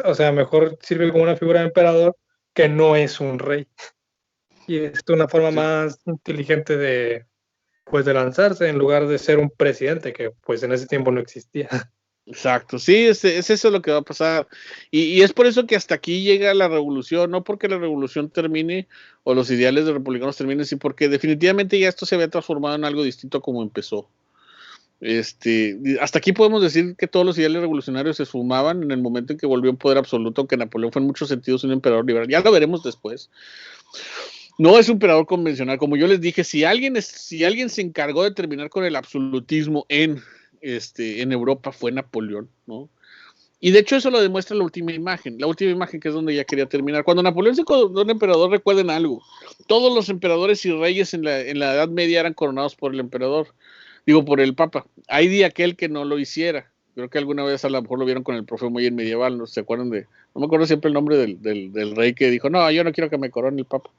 O sea, mejor sirve como una figura de emperador que no es un rey. Y es una forma más inteligente de pues de lanzarse en lugar de ser un presidente que pues en ese tiempo no existía. Exacto, sí, es eso lo que va a pasar. Y es por eso que hasta aquí llega la revolución, no porque la revolución termine o los ideales de republicanos terminen, sino porque definitivamente ya esto se había transformado en algo distinto a como empezó. Hasta aquí podemos decir que todos los ideales revolucionarios se esfumaban en el momento en que volvió un poder absoluto, que Napoleón fue en muchos sentidos un emperador liberal. Ya lo veremos después. No es un emperador convencional. Como yo les dije, si alguien se encargó de terminar con el absolutismo en Europa fue Napoleón, ¿no? Y de hecho eso lo demuestra la última imagen que es donde ya quería terminar. Cuando Napoleón se coronó un emperador, recuerden algo, todos los emperadores y reyes en la Edad Media eran coronados por el emperador, por el Papa. Hay de aquel que no lo hiciera. Creo que alguna vez a lo mejor lo vieron con el profe Moy en medieval, ¿no se acuerdan no me acuerdo siempre el nombre del rey que dijo, no, yo no quiero que me corone el Papa.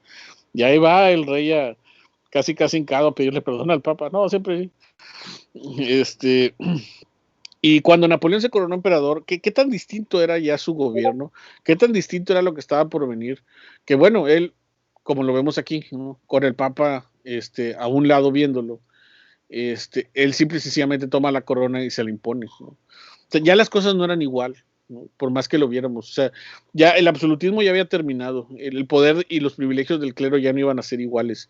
Y ahí va el rey casi hincado a pedirle perdón al Papa. No, siempre sí. Y cuando Napoleón se coronó emperador, ¿qué tan distinto era ya su gobierno? ¿Qué tan distinto era lo que estaba por venir? Que bueno, él, como lo vemos aquí, ¿no? Con el Papa a un lado viéndolo, él simple y sencillamente toma la corona y se la impone, ¿no? O sea, ya las cosas no eran igual, ¿no? Por más que lo viéramos. O sea, ya el absolutismo ya había terminado, el poder y los privilegios del clero ya no iban a ser iguales.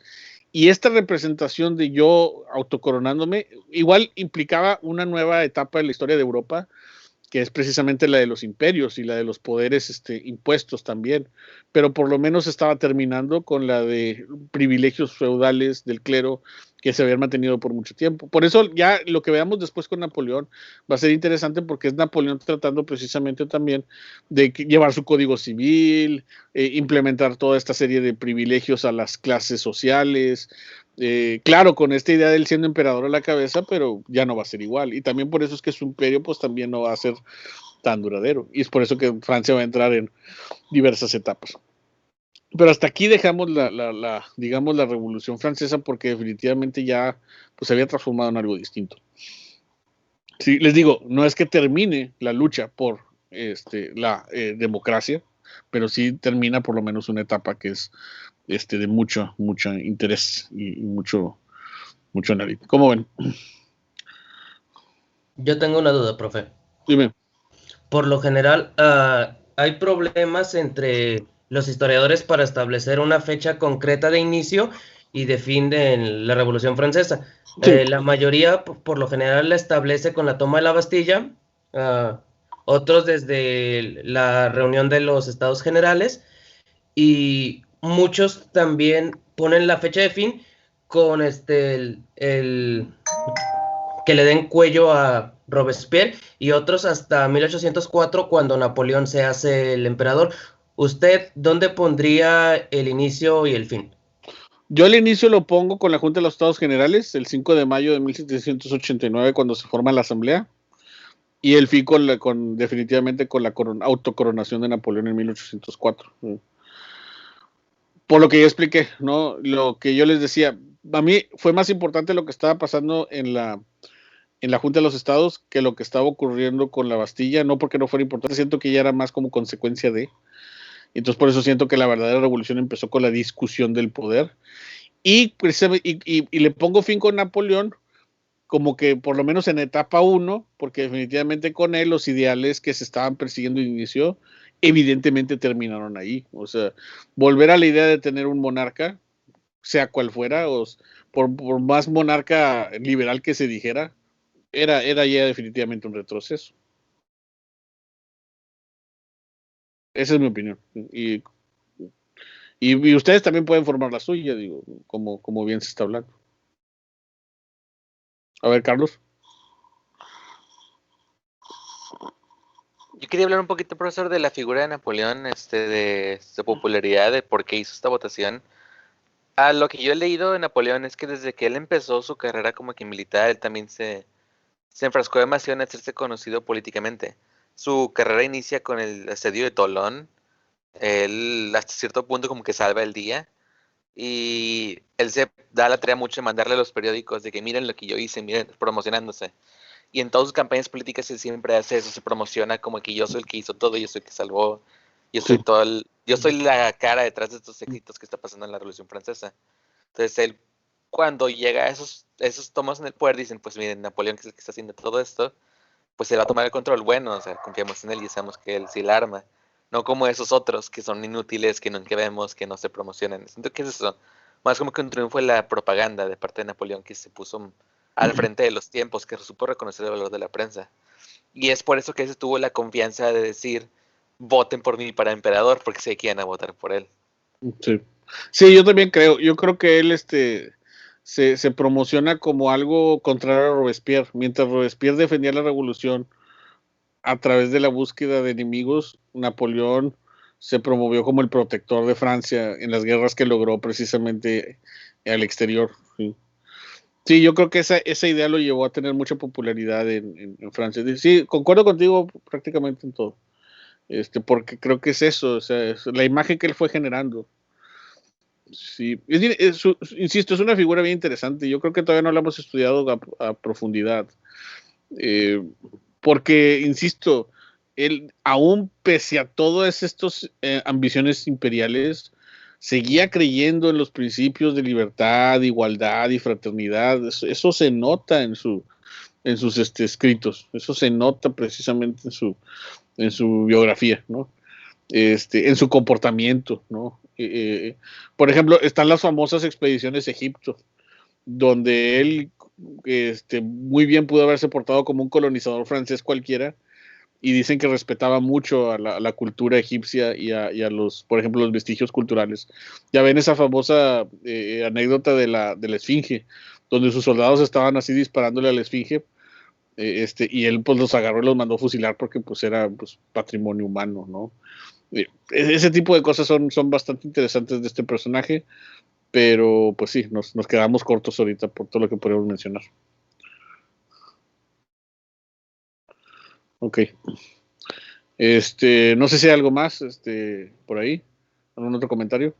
Y esta representación de yo autocoronándome igual implicaba una nueva etapa en la historia de Europa, que es precisamente la de los imperios y la de los poderes impuestos también, pero por lo menos estaba terminando con la de privilegios feudales del clero que se habían mantenido por mucho tiempo. Por eso ya lo que veamos después con Napoleón va a ser interesante porque es Napoleón tratando precisamente también de llevar su código civil, implementar toda esta serie de privilegios a las clases sociales, claro, con esta idea de él siendo emperador a la cabeza, pero ya no va a ser igual. Y también por eso es que su imperio pues también no va a ser tan duradero. Y es por eso que Francia va a entrar en diversas etapas. Pero hasta aquí dejamos digamos, la Revolución Francesa porque definitivamente ya pues, se había transformado en algo distinto. Sí, les digo, no es que termine la lucha por la democracia, pero sí termina por lo menos una etapa que es de mucho interés y mucho análisis. ¿Cómo ven? Yo tengo una duda, profe. Dime. Por lo general, hay problemas entre los historiadores para establecer una fecha concreta de inicio y de fin de la Revolución Francesa. Sí. La mayoría, por lo general, la establece con la toma de la Bastilla, otros desde la reunión de los Estados Generales, y muchos también ponen la fecha de fin con el que le den cuello a Robespierre, y otros hasta 1804 cuando Napoleón se hace el emperador. ¿Usted dónde pondría el inicio y el fin? Yo el inicio lo pongo con la Junta de los Estados Generales, el 5 de mayo de 1789, cuando se forma la Asamblea, y el fin definitivamente con la autocoronación de Napoleón en 1804. Por lo que ya expliqué, ¿no? Lo que yo les decía, a mí fue más importante lo que estaba pasando en la Junta de los Estados que lo que estaba ocurriendo con la Bastilla, no porque no fuera importante, siento que ya era más como consecuencia de. Entonces por eso siento que la verdadera revolución empezó con la discusión del poder. Y le pongo fin con Napoleón, como que por lo menos en etapa 1, porque definitivamente con él los ideales que se estaban persiguiendo de inicio, evidentemente terminaron ahí. O sea, volver a la idea de tener un monarca, sea cual fuera, o por más monarca liberal que se dijera, era ya definitivamente un retroceso. Esa es mi opinión. Y ustedes también pueden formar la suya, digo, como bien se está hablando. A ver, Carlos. Yo quería hablar un poquito, profesor, de la figura de Napoleón, de su popularidad, de por qué hizo esta votación. A lo que yo he leído de Napoleón es que desde que él empezó su carrera como que militar, él también se enfrascó demasiado en hacerse conocido políticamente. Su carrera inicia con el asedio de Tolón. Él hasta cierto punto como que salva el día. Y él se da la tarea mucho de mandarle a los periódicos de que miren lo que yo hice, miren, promocionándose. Y en todas sus campañas políticas él siempre hace eso, se promociona como que yo soy el que hizo todo, yo soy el que salvó, yo soy la cara detrás de estos éxitos que está pasando en la Revolución Francesa. Entonces él, cuando llega a esos tomos en el poder, dicen, pues miren, Napoleón, que es el que está haciendo todo esto, pues él va a tomar el control bueno, o sea, confiamos en él y sabemos que él sí la arma. No como esos otros que son inútiles, que nunca vemos, que no se promocionan. Siento que es eso. Más como que un triunfo en la propaganda de parte de Napoleón, que se puso al frente de los tiempos, que supo reconocer el valor de la prensa. Y es por eso que se tuvo la confianza de decir, voten por mí para emperador, porque sé que iban a votar por él. Sí. Sí, yo también creo. Yo creo que él se promociona como algo contrario a Robespierre. Mientras Robespierre defendía la revolución a través de la búsqueda de enemigos, Napoleón se promovió como el protector de Francia en las guerras que logró precisamente al exterior. Sí, sí, yo creo que esa idea lo llevó a tener mucha popularidad en Francia. Sí, concuerdo contigo prácticamente en todo. Porque creo que es eso, o sea, es la imagen que él fue generando. Sí, insisto, es una figura bien interesante. Yo creo que todavía no la hemos estudiado a profundidad. Porque, insisto, él, aún pese a todas estas ambiciones imperiales, seguía creyendo en los principios de libertad, igualdad y fraternidad. Eso se nota en sus escritos. Eso se nota precisamente en su biografía, ¿no? En su comportamiento, ¿no? Por ejemplo, están las famosas expediciones a Egipto, donde él muy bien pudo haberse portado como un colonizador francés cualquiera, y dicen que respetaba mucho a la cultura egipcia y a los, por ejemplo, los vestigios culturales. Ya ven esa famosa anécdota de la Esfinge, donde sus soldados estaban así disparándole a la Esfinge, y él pues los agarró y los mandó fusilar porque pues era pues, patrimonio humano, ¿no? Ese tipo de cosas son bastante interesantes de este personaje, pero pues sí, nos quedamos cortos ahorita por todo lo que podemos mencionar. Ok. No sé si hay algo más por ahí. ¿Algún otro comentario?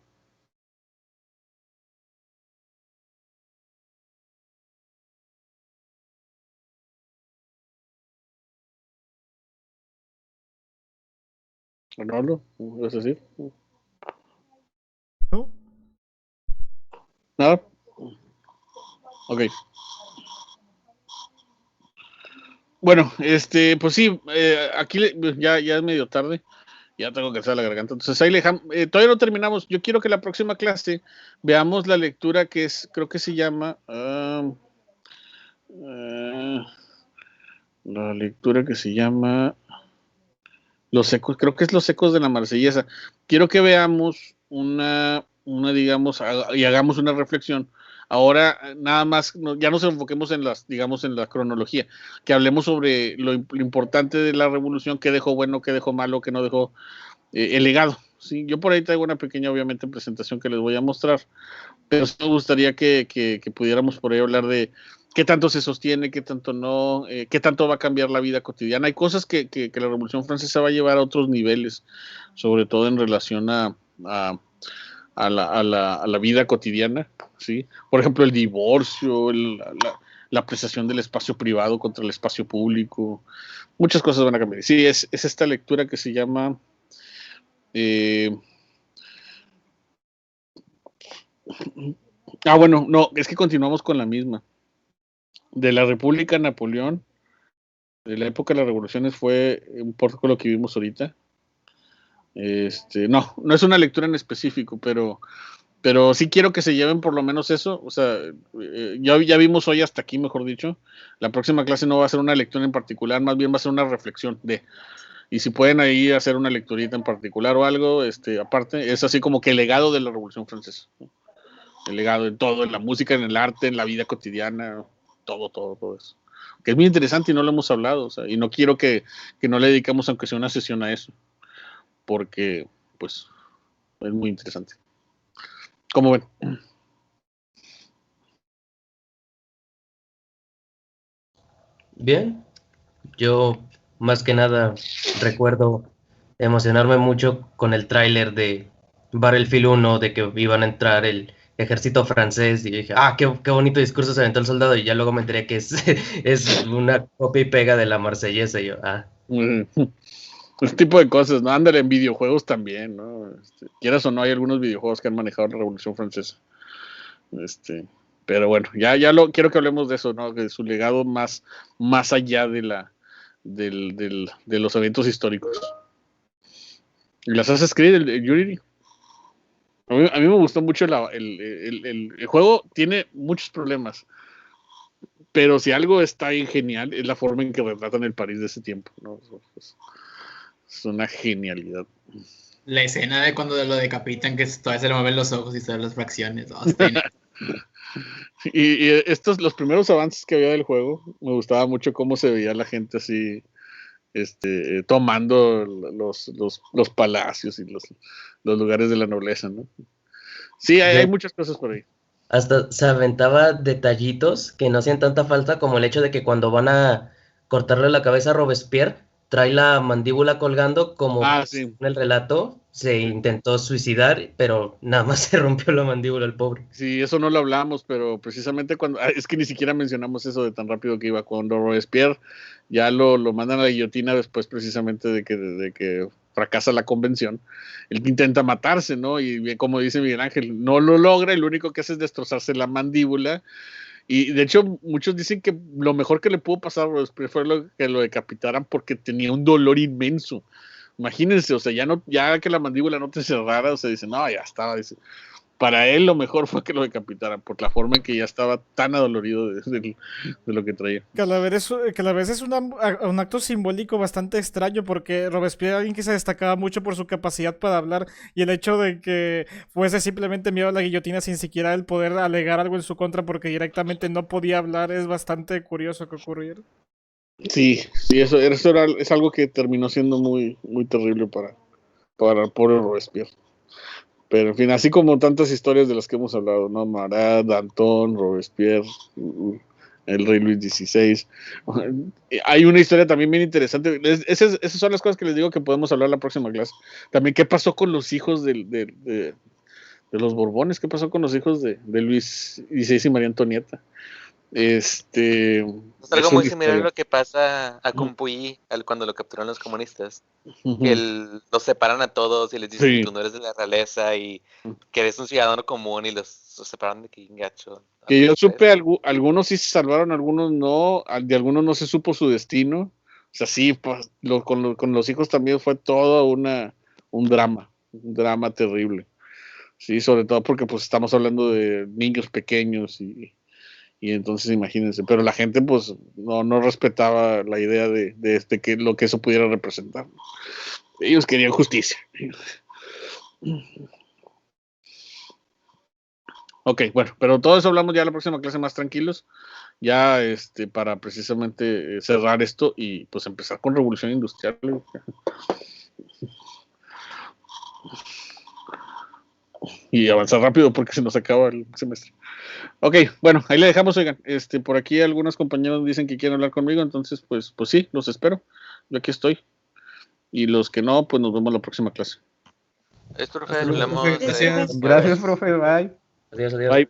¿Arnoldo? ¿Vas a decir? ¿No? ¿Nada? Ok. Bueno, pues sí, aquí ya es medio tarde, ya tengo que hacer la garganta, entonces ahí le dejamos, todavía no terminamos. Yo quiero que la próxima clase veamos la lectura que creo que se llama, la lectura que se llama Los Ecos, creo que es Los Ecos de la Marsellesa. Quiero que veamos una digamos, y hagamos una reflexión. Ahora, nada más, ya nos enfoquemos en la cronología, que hablemos sobre lo importante de la revolución, qué dejó bueno, qué dejó malo, qué no dejó, el legado. ¿Sí? Yo por ahí traigo una pequeña, obviamente, presentación que les voy a mostrar, pero sí me gustaría que pudiéramos por ahí hablar de qué tanto se sostiene, qué tanto no, qué tanto va a cambiar la vida cotidiana. Hay cosas que la Revolución Francesa va a llevar a otros niveles, sobre todo en relación a la vida cotidiana, ¿sí? Por ejemplo, el divorcio, la apreciación del espacio privado contra el espacio público, muchas cosas van a cambiar. Sí, es esta lectura que se llama bueno, no, es que continuamos con la misma. De la República Napoleón, de la época de las revoluciones, fue un poco lo que vimos ahorita. No es una lectura en específico, pero sí quiero que se lleven por lo menos eso. O sea, ya vimos hoy hasta aquí, mejor dicho. La próxima clase no va a ser una lectura en particular, más bien va a ser una reflexión y si pueden ahí hacer una lecturita en particular o algo, aparte, es así como que el legado de la Revolución Francesa, ¿no? El legado en todo, en la música, en el arte, en la vida cotidiana, todo eso. Que es muy interesante y no lo hemos hablado, o sea, y no quiero que no le dedicamos aunque sea una sesión a eso, porque, pues, es muy interesante. ¿Cómo ven? Bien, yo más que nada recuerdo emocionarme mucho con el tráiler de Battlefield 1, de que iban a entrar el ejército francés, y dije, qué bonito discurso se aventó el soldado, y ya luego me enteré que es una copia y pega de la Marsellesa, y yo, Ese tipo de cosas, ¿no? Ándale, en videojuegos también, ¿no? Quieras o no, hay algunos videojuegos que han manejado la Revolución Francesa. Pero bueno, quiero que hablemos de eso, ¿no? De su legado más allá de de los eventos históricos. Y las Assassin's Creed, el Unity. A mí me gustó mucho el juego. Tiene muchos problemas, pero si algo está ahí genial es la forma en que retratan el París de ese tiempo, ¿no? Es una genialidad. La escena de cuando lo decapitan, que todavía se le mueven los ojos y se ven las fracciones. Y los primeros avances que había del juego, me gustaba mucho cómo se veía la gente así, tomando los palacios y los lugares de la nobleza, ¿no? Sí, hay muchas cosas por ahí. Hasta se aventaba detallitos que no hacían tanta falta, como el hecho de que cuando van a cortarle la cabeza a Robespierre, trae la mandíbula colgando, como sí. en el relato se intentó suicidar, pero nada más se rompió la mandíbula el pobre. Sí, eso no lo hablamos, pero precisamente es que ni siquiera mencionamos eso de tan rápido que iba. Cuando Robespierre ya lo mandan a la guillotina después precisamente de que fracasa la convención, él intenta matarse, ¿no? Y como dice Miguel Ángel, no lo logra, y lo único que hace es destrozarse la mandíbula. Y de hecho muchos dicen que lo mejor que le pudo pasar a Robespierre fue que lo decapitaran, porque tenía un dolor inmenso. Imagínense, o sea, ya que la mandíbula no te cerrara, o sea, dice, no, ya estaba. Dice, para él lo mejor fue que lo decapitaran, por la forma en que ya estaba tan adolorido de lo que traía. Que a la vez es un acto simbólico bastante extraño, porque Robespierre era alguien que se destacaba mucho por su capacidad para hablar, y el hecho de que fuese simplemente enviado a la guillotina sin siquiera el poder alegar algo en su contra porque directamente no podía hablar, es bastante curioso que ocurriera. Sí, eso es algo que terminó siendo muy, muy terrible para el pobre Robespierre. Pero en fin, así como tantas historias de las que hemos hablado, ¿no? Marat, Danton, Robespierre, el rey Luis XVI. Hay una historia también bien interesante. Esas son las cosas que les digo que podemos hablar en la próxima clase. También, ¿qué pasó con los hijos de los Borbones? ¿Qué pasó con los hijos de Luis XVI y María Antonieta? Es algo muy similar a lo que pasa a Kumpuyi cuando lo capturaron los comunistas. Que los separan a todos y les dicen que tú no eres de la realeza y que eres un ciudadano común, y los separan de que gacho. Que yo supe, algunos sí se salvaron, algunos no, de algunos no se supo su destino. O sea, sí, pues, con los hijos también fue todo un drama terrible. Sí, sobre todo porque pues estamos hablando de niños pequeños y entonces imagínense, pero la gente pues no respetaba la idea de que lo que eso pudiera representar. Ellos querían justicia. Ok, bueno, pero todo eso hablamos ya en la próxima clase más tranquilos, ya para precisamente cerrar esto y pues empezar con Revolución Industrial. Y avanzar rápido porque se nos acaba el semestre. Ok, bueno, ahí le dejamos, oigan. Por aquí algunos compañeros dicen que quieren hablar conmigo, entonces pues sí, los espero. Yo aquí estoy. Y los que no, pues nos vemos la próxima clase. Profe, hablamos. Gracias, profe, bye. Adiós. Bye.